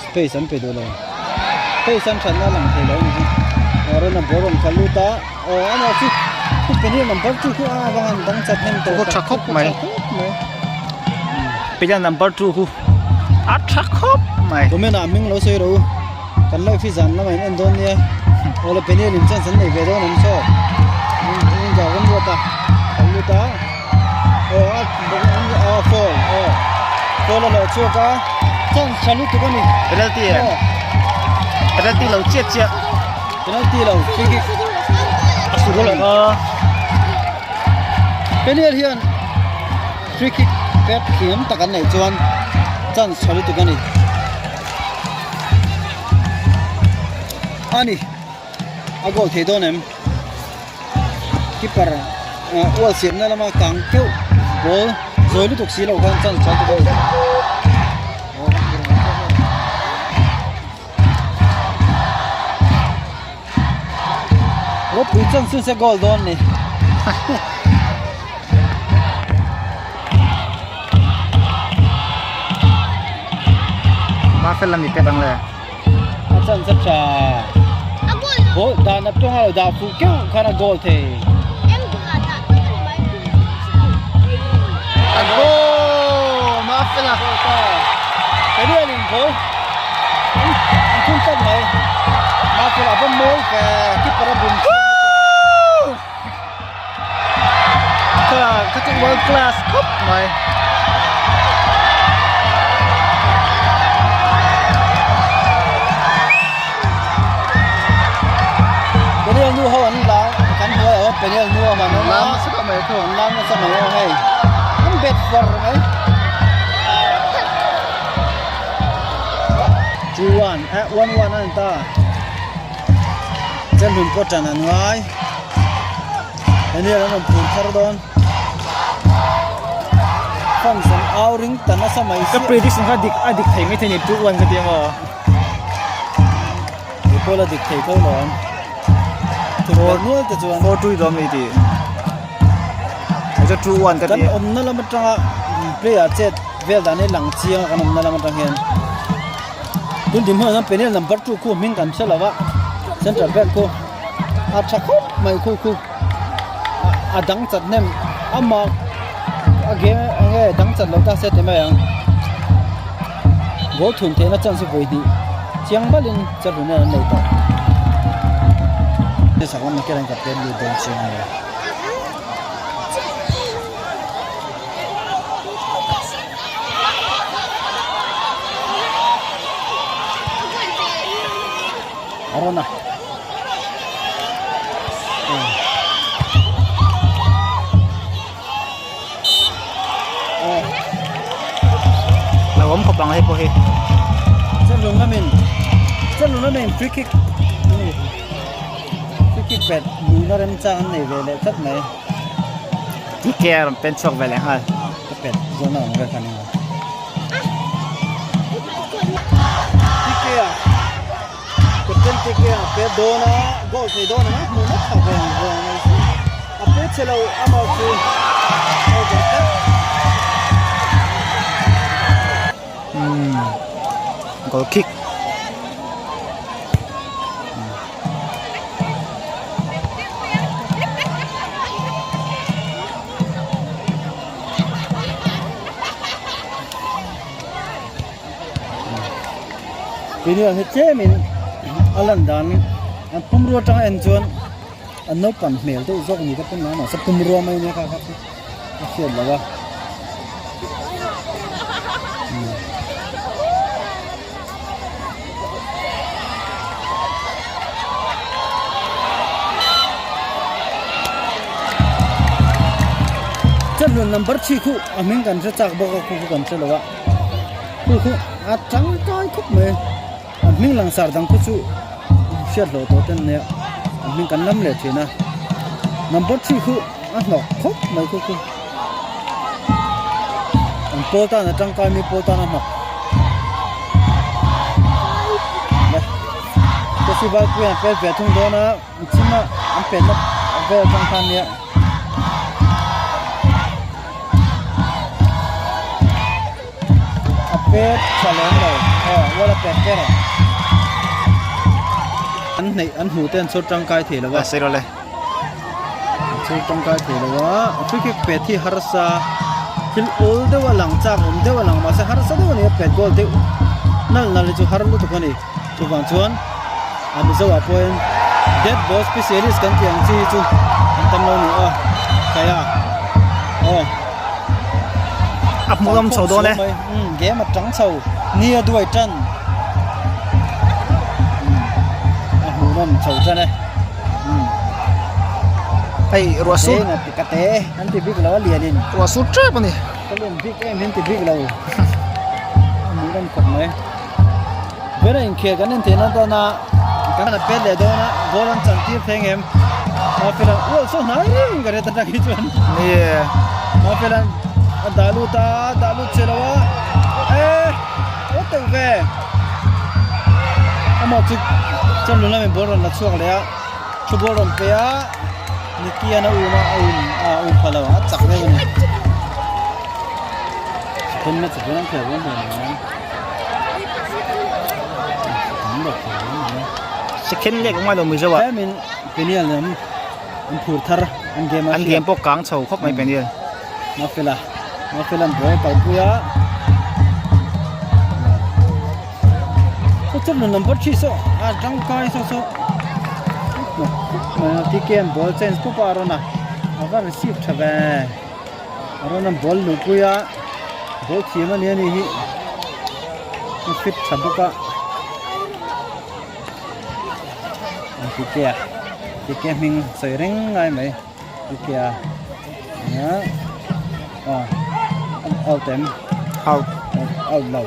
space anh phải đồ này space anh chắn là làm thế đấy rồi nó bố còn kalu ta anh nói chứ Peniel number 2 ku vang đang chặt nên tôi có chắc khóc mày Peniel number 2 ku chắc khóc mày tôi mới làm mình lâu rồi đâu cần lại phi dàn là mày anh đón nha rồi là Peniel liền chân sẵn này về đó nằm so anh giờ vẫn mua ta kalu ta fall là chưa có chẳng chắn lúc tụi mình penalty lâu chết penalty lâu free kick số là Peniel hiện free kick bet kiếm ta cái này chuan chance chali tu gani ani a goal thei don em keeper wall siam na lama kang keu ball zoi lu tuk si lo kan chance chali tu gani pui chân xuống sẽ goal don này ma phải làm gì cái bằng này chân rất là goal đàn áp trong hàng đào phụ kêu khá là goal thì ma phải là cái đuôi liền thôi anh không chấp mày ma phải là bên môi và keeper bùng cái world class cup mày Peniel nu ho anh là cắn hơi ở Peniel nu mà nó làm sao có mày thôi làm nó sao mày hay anh bet vào đấy 2-1 1-1 anh ta chân hùn có trận anh ngay Peniel nó phun thar don phong sang ao ring tận nó sao mày cái prediction khác địch thấy mấy thế này 2-1 cái tiếng mà thì cô là địch thấy thôi rồi Four nuôi từ chuan 4-2 đó mấy thì cái 2-1 cái kan tiếng om na lam tanga player chet vel dan ni lang chiang kan om na lam tang hian tun dim ha Peniel number 2 ku min kan selawa central back ku a thakop mai khu a dang chat nem ama age dang chat lo ta set mai ang go thun the na chan su voi di chiang balin Cherhlun na nei ta ne sakam na keran ka pen lu don chiang ne Arona là ốm không bằng hay cô hết Cherhlun na min free kick bet lu na rem chang nei ve le thak mai tí kia bên chọc về lại ha bet zo na ngai kan ni tikia tikia pe dona gol fe dona na mu na thak ve go ngai si a pe chelo ama chu au ja ta goal kick Peniel he che min alan dan an pumro tang en chuan an no pan mel te zok ni ka pun na sa pumro mai ne ka ka a khian lawa Cherhlun number 3 khu amin kan se chak bok khu kan se lawa khu a chang kai khup me mình lang sar dang khu chu shiat lo to ten ne mình kan nam le thina number 3 khu a nok khop mai khu an polta na tang kai mi polta na nok le to si ba ku an pe ve thung do na chima an pe na ve tang khan ne a pe challenge lo wala pe ke anh hủ tên số trăng cai thì là là sao rồi số trăng cai thì là quá phía cái pet thì harasa hil all de walang chak de walang ma sa harasa de wani pet goal de nal chu har lu to kani chu bang chuan am zo a point dead boss specialist kan tiang chi chu tam lo ni kaya áp mũ lâm sầu đó đấy ghé mặt trắng sầu nia đuôi chân Hmuhnawm sầu chân này ai ruasu thế là tikate anh thì biết là liền đi ruasu trap này cái liền biết em nên thì biết là đi đâm cột này bây giờ kia cái nên thế nó to na cái là bé để đó na vô lần chẳng tiếp thêm em mà phải là ủa số này cái này ta cái chuyện nè mà phải là dalu chơi đâu ê ủa tự về mà chụp chân luôn là mình bỏ rồi là chuột đấy á chụp bỏ rồi bé á kia nó phải là chắc đấy này bên nó chỉ nó phải vấn đề này second leg ngoài đầu mới rồi vậy mình Peniel này mình phù thar anh game bốc cáng sầu khóc mấy Peniel nó phải là bữa tàu kia chắc là number 3 số trắng coi số mà thì game ball change cũng vào rồi nè agar receive thà về rồi nằm ball lục kia ball chỉ mà này này fit thà bốc á thì kia mình sợi ring ngay mấy kia nhá ao tem ao lâu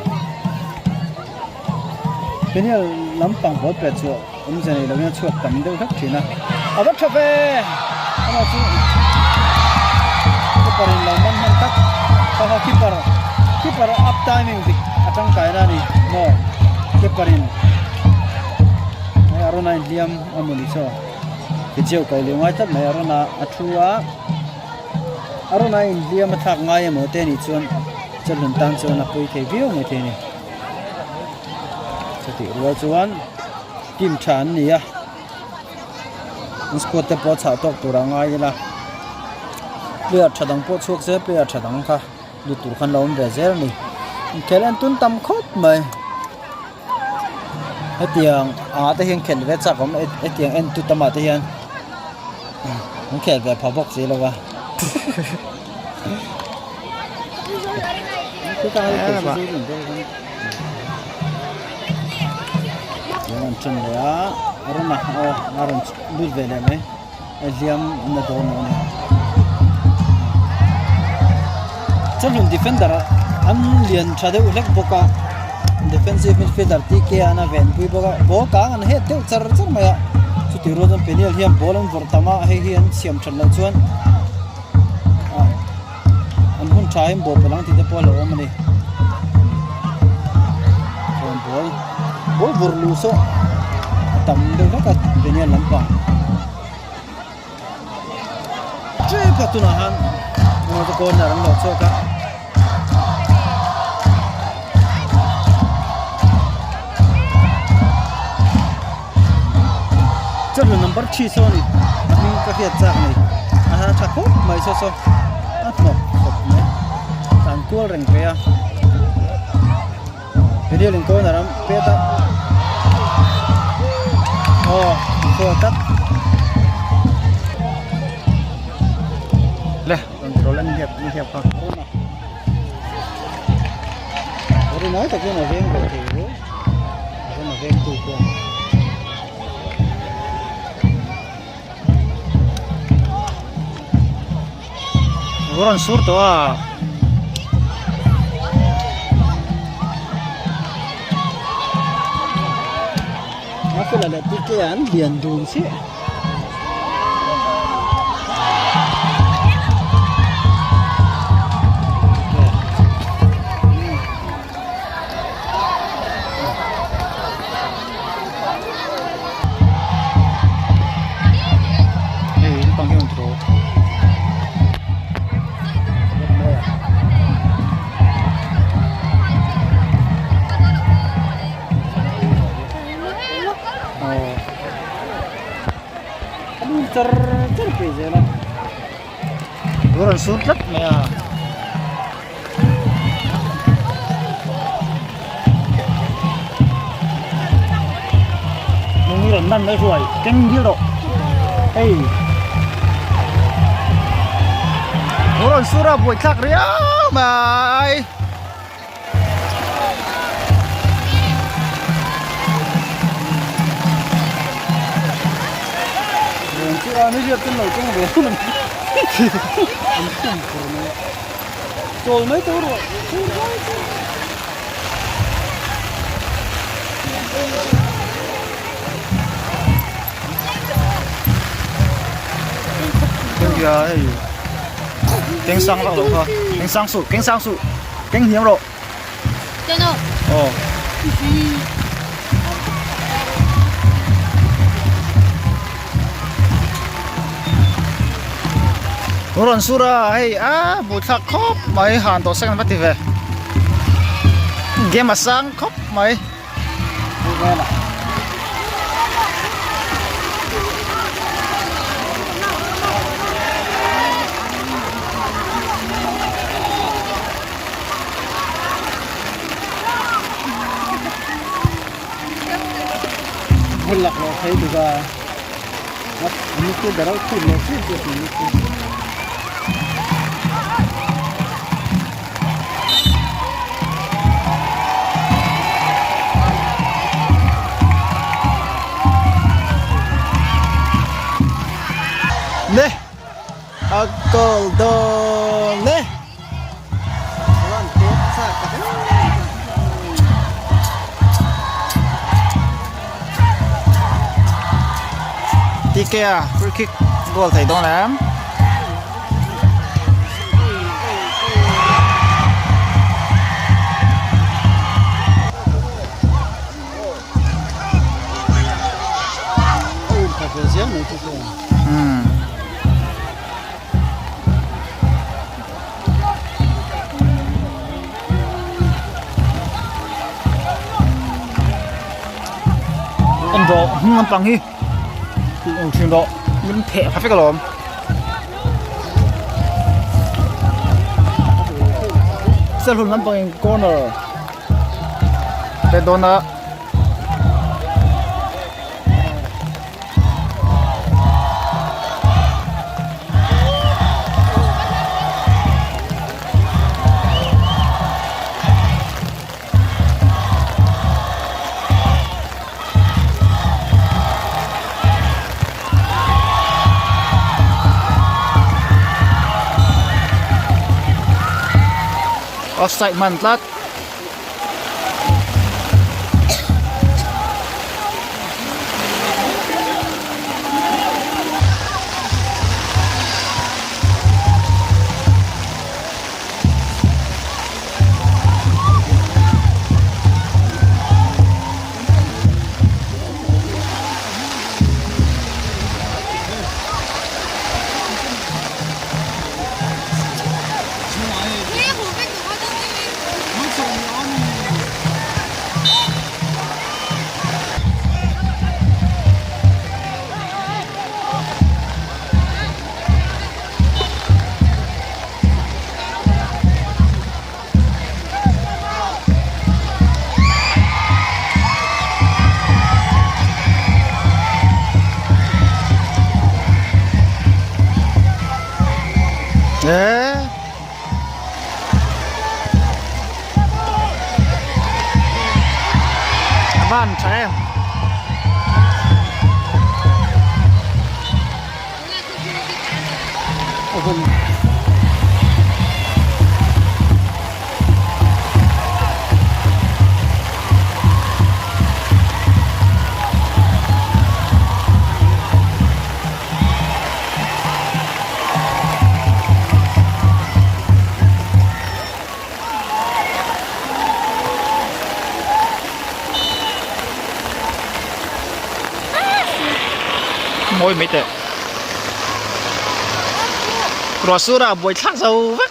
cái này lắm bằng bớt bẹt rồi giờ này là nó chuột tầm đâu hết thì na bắt chụp về mà chú cái phần là man tắc sau keeper up timing thì trong cái này no keeper arona liam amuni so kicheu ko le ngai tat mai arona athua arona liam thak ngai mo te ni chon chalun tan chon a poi the view mo te ni chati ro chuan kim than ni a squad te po cha tok tura ngai la player thadang po chuk se player thadang kha du tur khan lom ve zer ni kelen tun tam khop mai tiếng ta hiện khen về chắc không tiếng anh tụt tama ta hiện không khen về phá bốc gì đâu à cái cái là bạn yang chân ya orang nak orang bút về này mấy liam nó đâu nữa chân luôn defender anh liền trả được lek boka defensive midfielder tiki ana ven pui bo ka an he te char maya chu ti ro don Peniel hiam bolan vortama he hian siam than lo chuan an hun thaim bo pelang ti te pol lo mani bol bor lu so tam de ka Peniel lampa che patuna han mo to ko na ram lo so ka Cherhlun number 3 so ni mình có hiện trạng này chắc khúc mấy so no tan tua reng pe video link ko na ram pe ta so tắt le control anh hiệp không rồi nói thật là ven rồi thì nó ven tu qua orang surto ah aku lah lihat tikian bian dun sih ini panggil untuk terpijak lah. orang surut ya. Mungkin nan mới rồi, canh điêu độ. Hey. Orang surut buat cak ria, mai. Nó giật trên nồi trong bể mình trồi mấy túi rồi 여기야 갱상라고 봐. 갱상수 갱히로 Channel. Ron sura hey buổi thắc khóc mấy hàn tổ sang bắt thì về game mà sang khóc mấy Nghe nè. Hulak lo thấy được à? Ini tuh darah tuh lo sih ini tuh. 네 아까도 네 Kawan, pizza kan? Tikea free kick goal thầy Đông Nam Oh, profesional này chứ. Ấn Độ không bằng hi chuyện đó mình thẻ phải cái lòm Cherhlun nằm bằng corner bên đó nữa offside mantlat 네 bạn trẻ em môi mấy tệ rồi xưa là buổi thác dầu vắt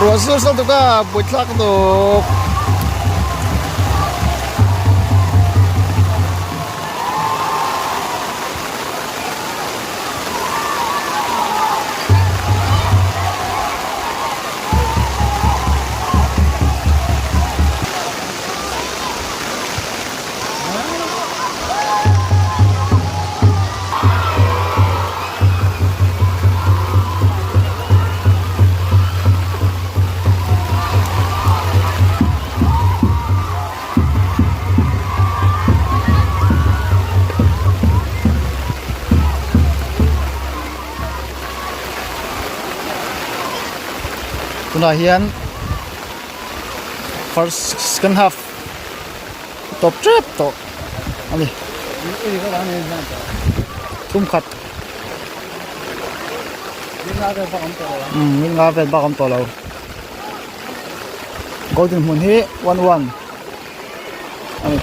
rồi xưa sao tụi ka buổi thác đồ Tuna hian first second half top trap to ani tum khat min nga vel ba kam to lo golden mun hi 1-1 ani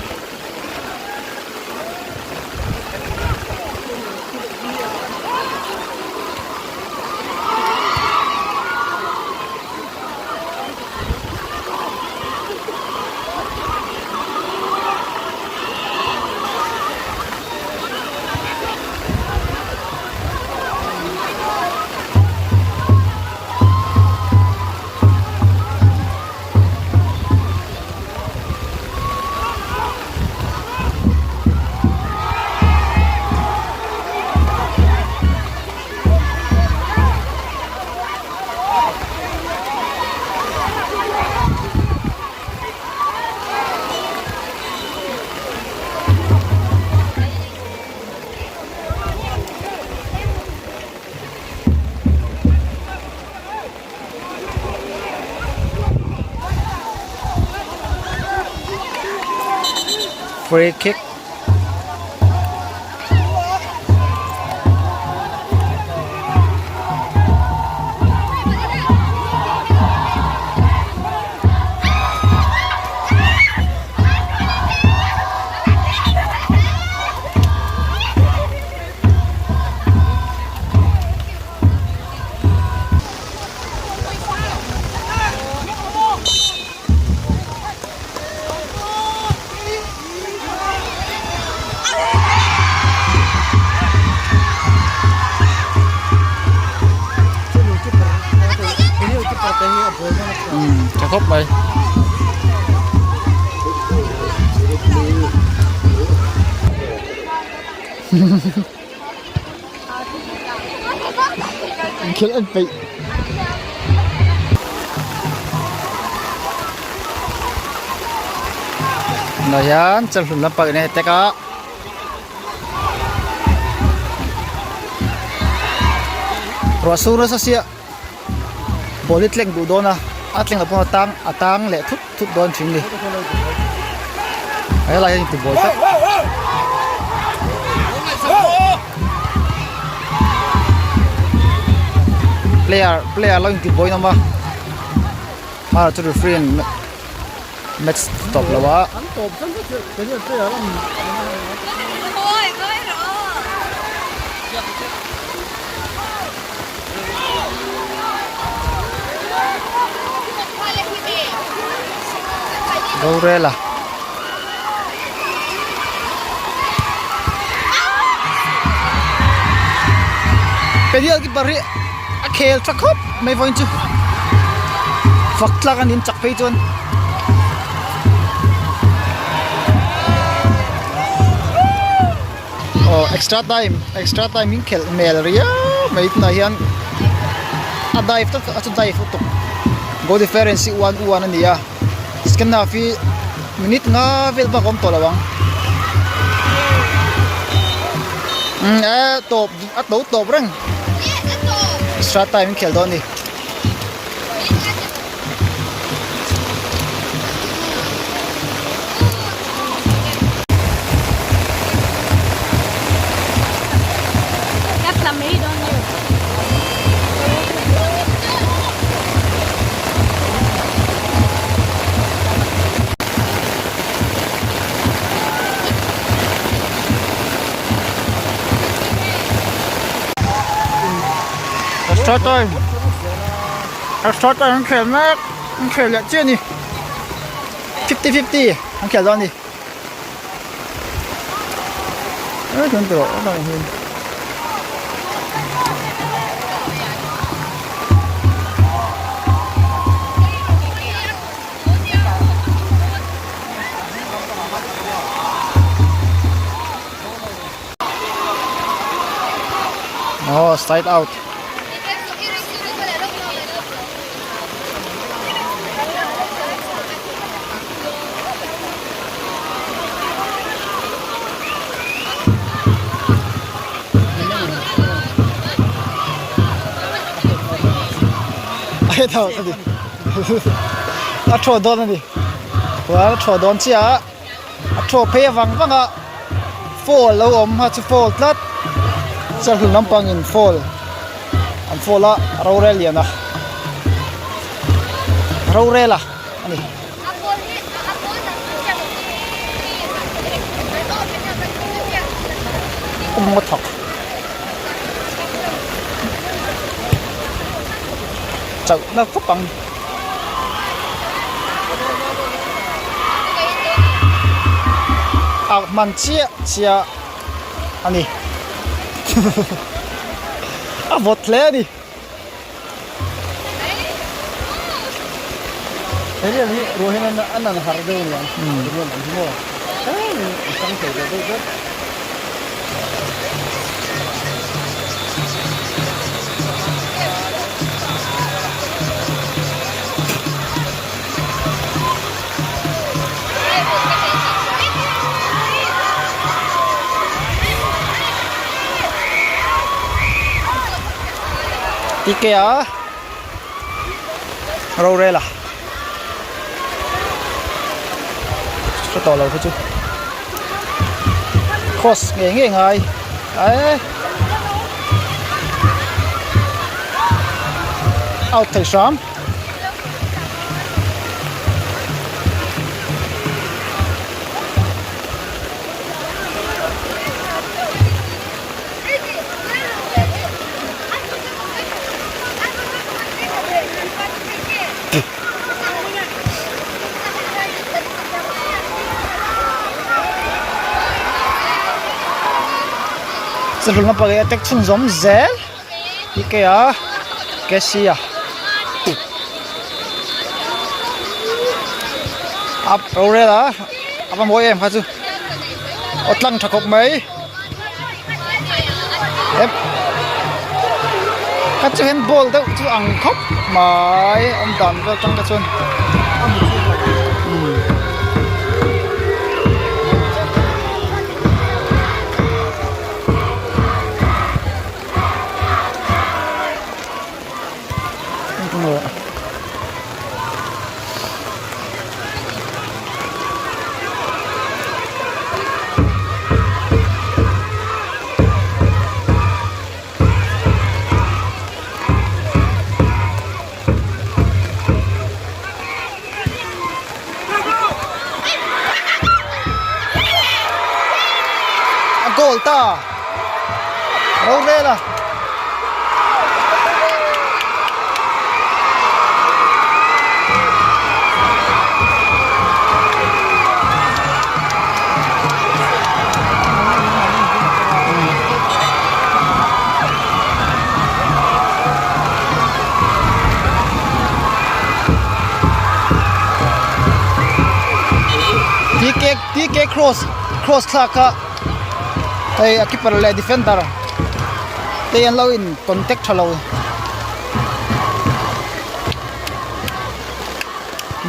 free kickจะครบไปคิดอันไปnah yan Cherhlun lampak ini teka rasura sa siya bolit leng du dona atling apong atang le thut don ching ni ay la yan ti bol tak player lang ti boy nama ma to free and match stop lawa Gaurela Peniel ki bari a khel chakop mai voin chu fakla kan in chak phei chon oh extra time in khel mel ria mai na hian a dive to a dive to go difference 1-1 ania second half minute nga vel ba kom to lawang top at do top rang extra time khel don ni extra time anh khel mak anh khel ya chen ni 50-50 anh khel don ni chon to da hin oh straight out Ay, tao tadi. a tro don ani wa tro don chia a tro phe wang wanga fall lo om ha chu fall tlat Cherhlun lampang in fall an fall a rorel yana rorela ani một thọc chậu nó phúc bằng man chia anh đi vọt lẹ đi thế thì rồi hiện nay anh là hard đâu nhỉ đúng không đúng không đấy trong thời gian đó IKEA Rorela cho tỏ lâu thôi chứ cross nghe ngay đấy out thầy xóm Cherhlun na pag attack chun zom zel IKEA Kesia up Rorela apa mo em ha chu otlang thakop mai ep ka chu handball đâu chu ang khop mai om dan ka tang ka chun goal ta Rorela TK cross thaka hey keeper le defender te an lo in contact thalo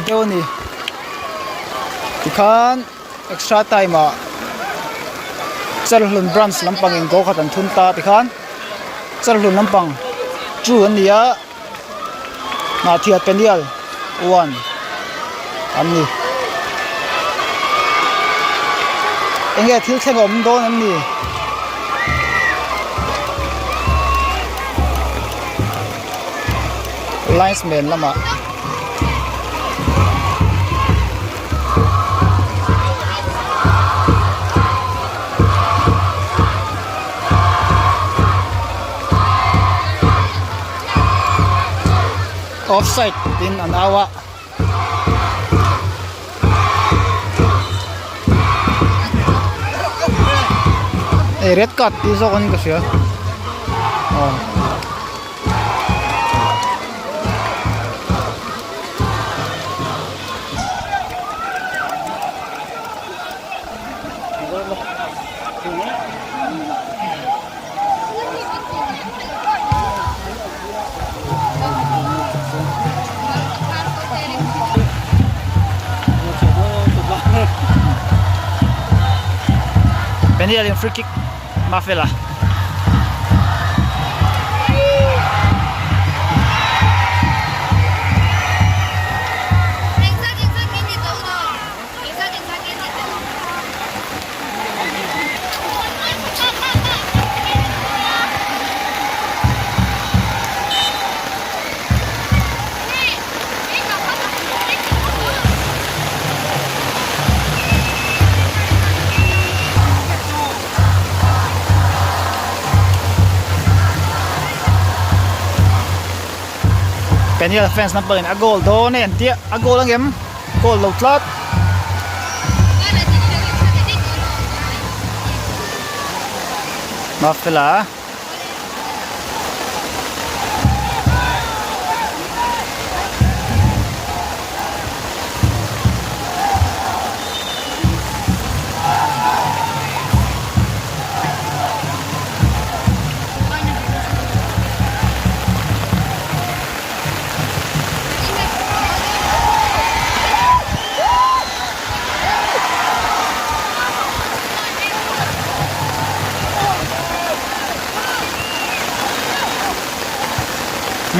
dewni tikhan extra time a Cherhlun branch lampang in go khatan thun ta tikhan Cherhlun lampang chu an nia na thia Peniel 1 ani enge thil theng om don an ni linesman lama offside din an awa red card ti so kon ka siya Peniel yung free kick Mafela Peniel fans number in a goal do nen tia a goal ang em goal lo tlat Mafila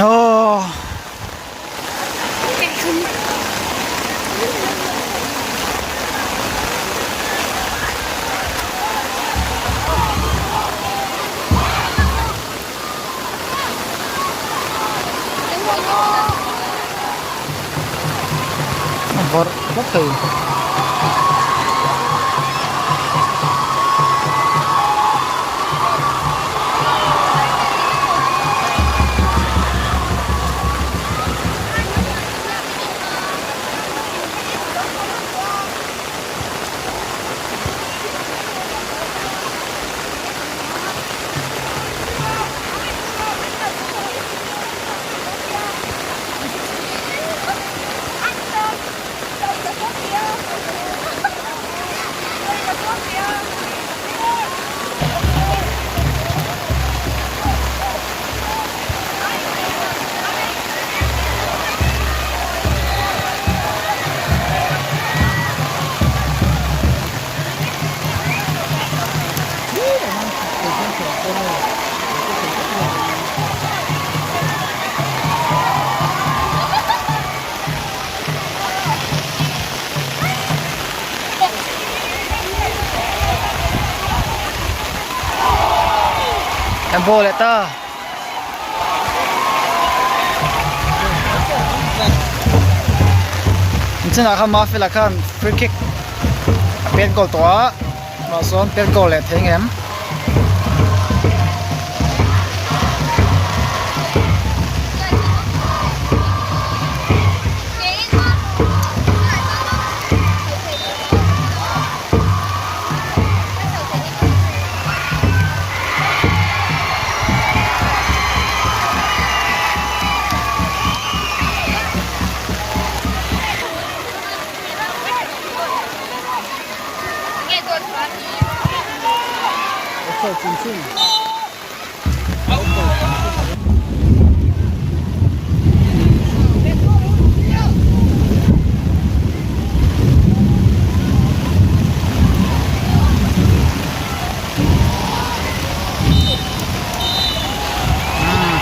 no Bor rất thì em vô lại ta xin là không Mafila kan free kick bên goal to mà son bên goal lại thấy em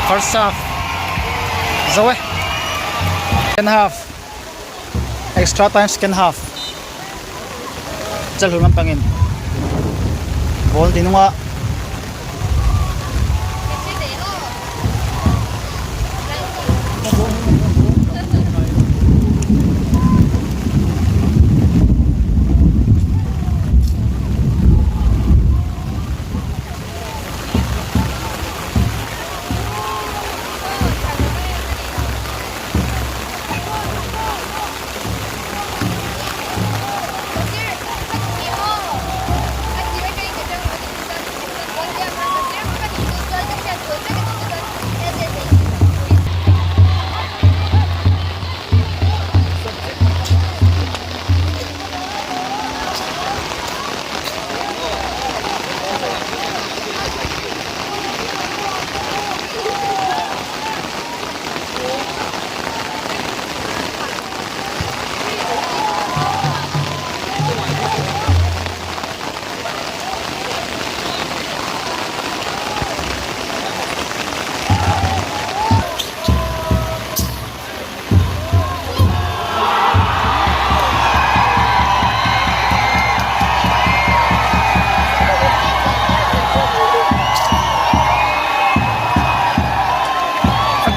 First half rồi second half extra time second half Cherhlun pangin ball dinunga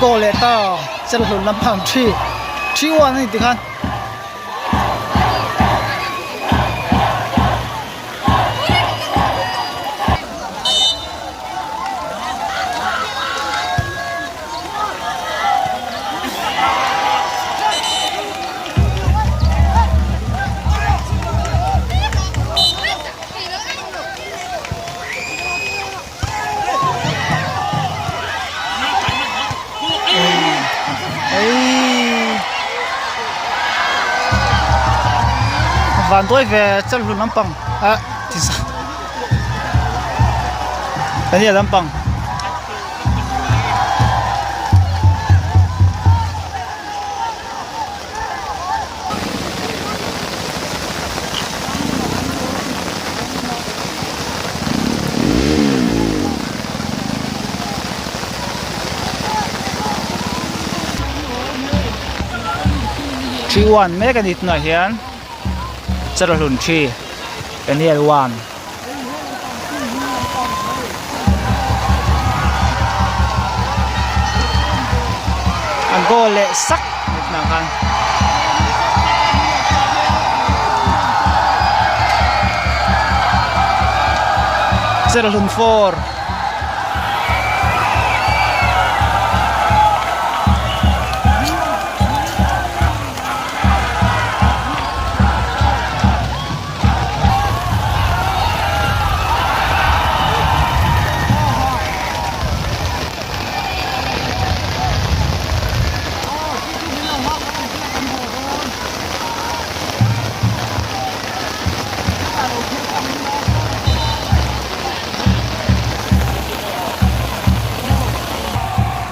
goal lại ta Cherhlun làm phẳng 3-1 này thì khan van tôi về Cherhlun Lampang thì sao Peniel Lampang T1 mấy cái nít này hiện Cherhlun 3 Peniel 1 anh go lệ sắc nít nào kan Cherhlun 4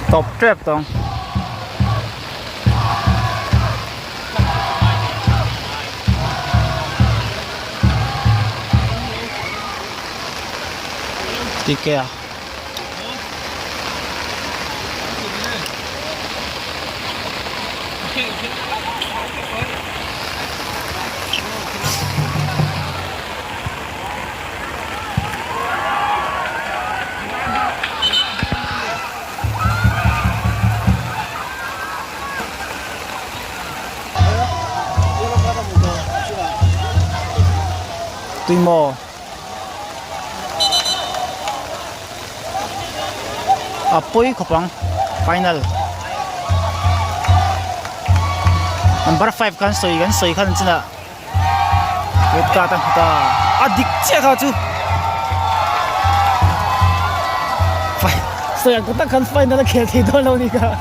top trap tong tiga Timo apoy kopang final number 5 kan soi kan china wait ka ta adik che ka chu soi ang ta kan final ke thi do lo ni ka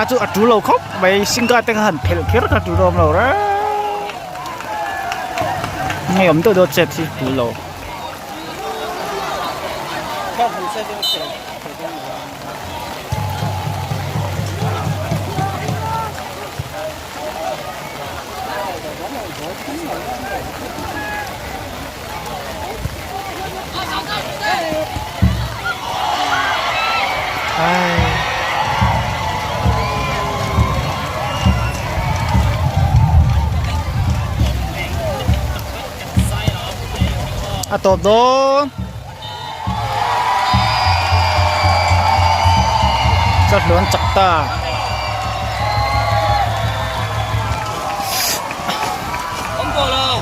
chú ở chú lầu khóc mấy sinh ca tên hẳn phải kia rất là chú lầu lầu đó nghe ấm tôi chết thì chú lầu top đó rất lớn chặt ta không có đâu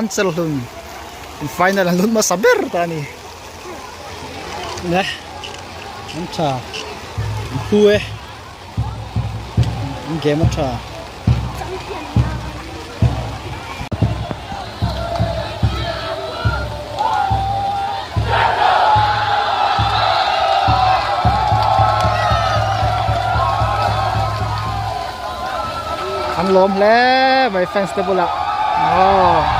Cherhlun final ang lun masaber tani nè anh trà anh khui anh game anh trà anh lom le my fans table ạ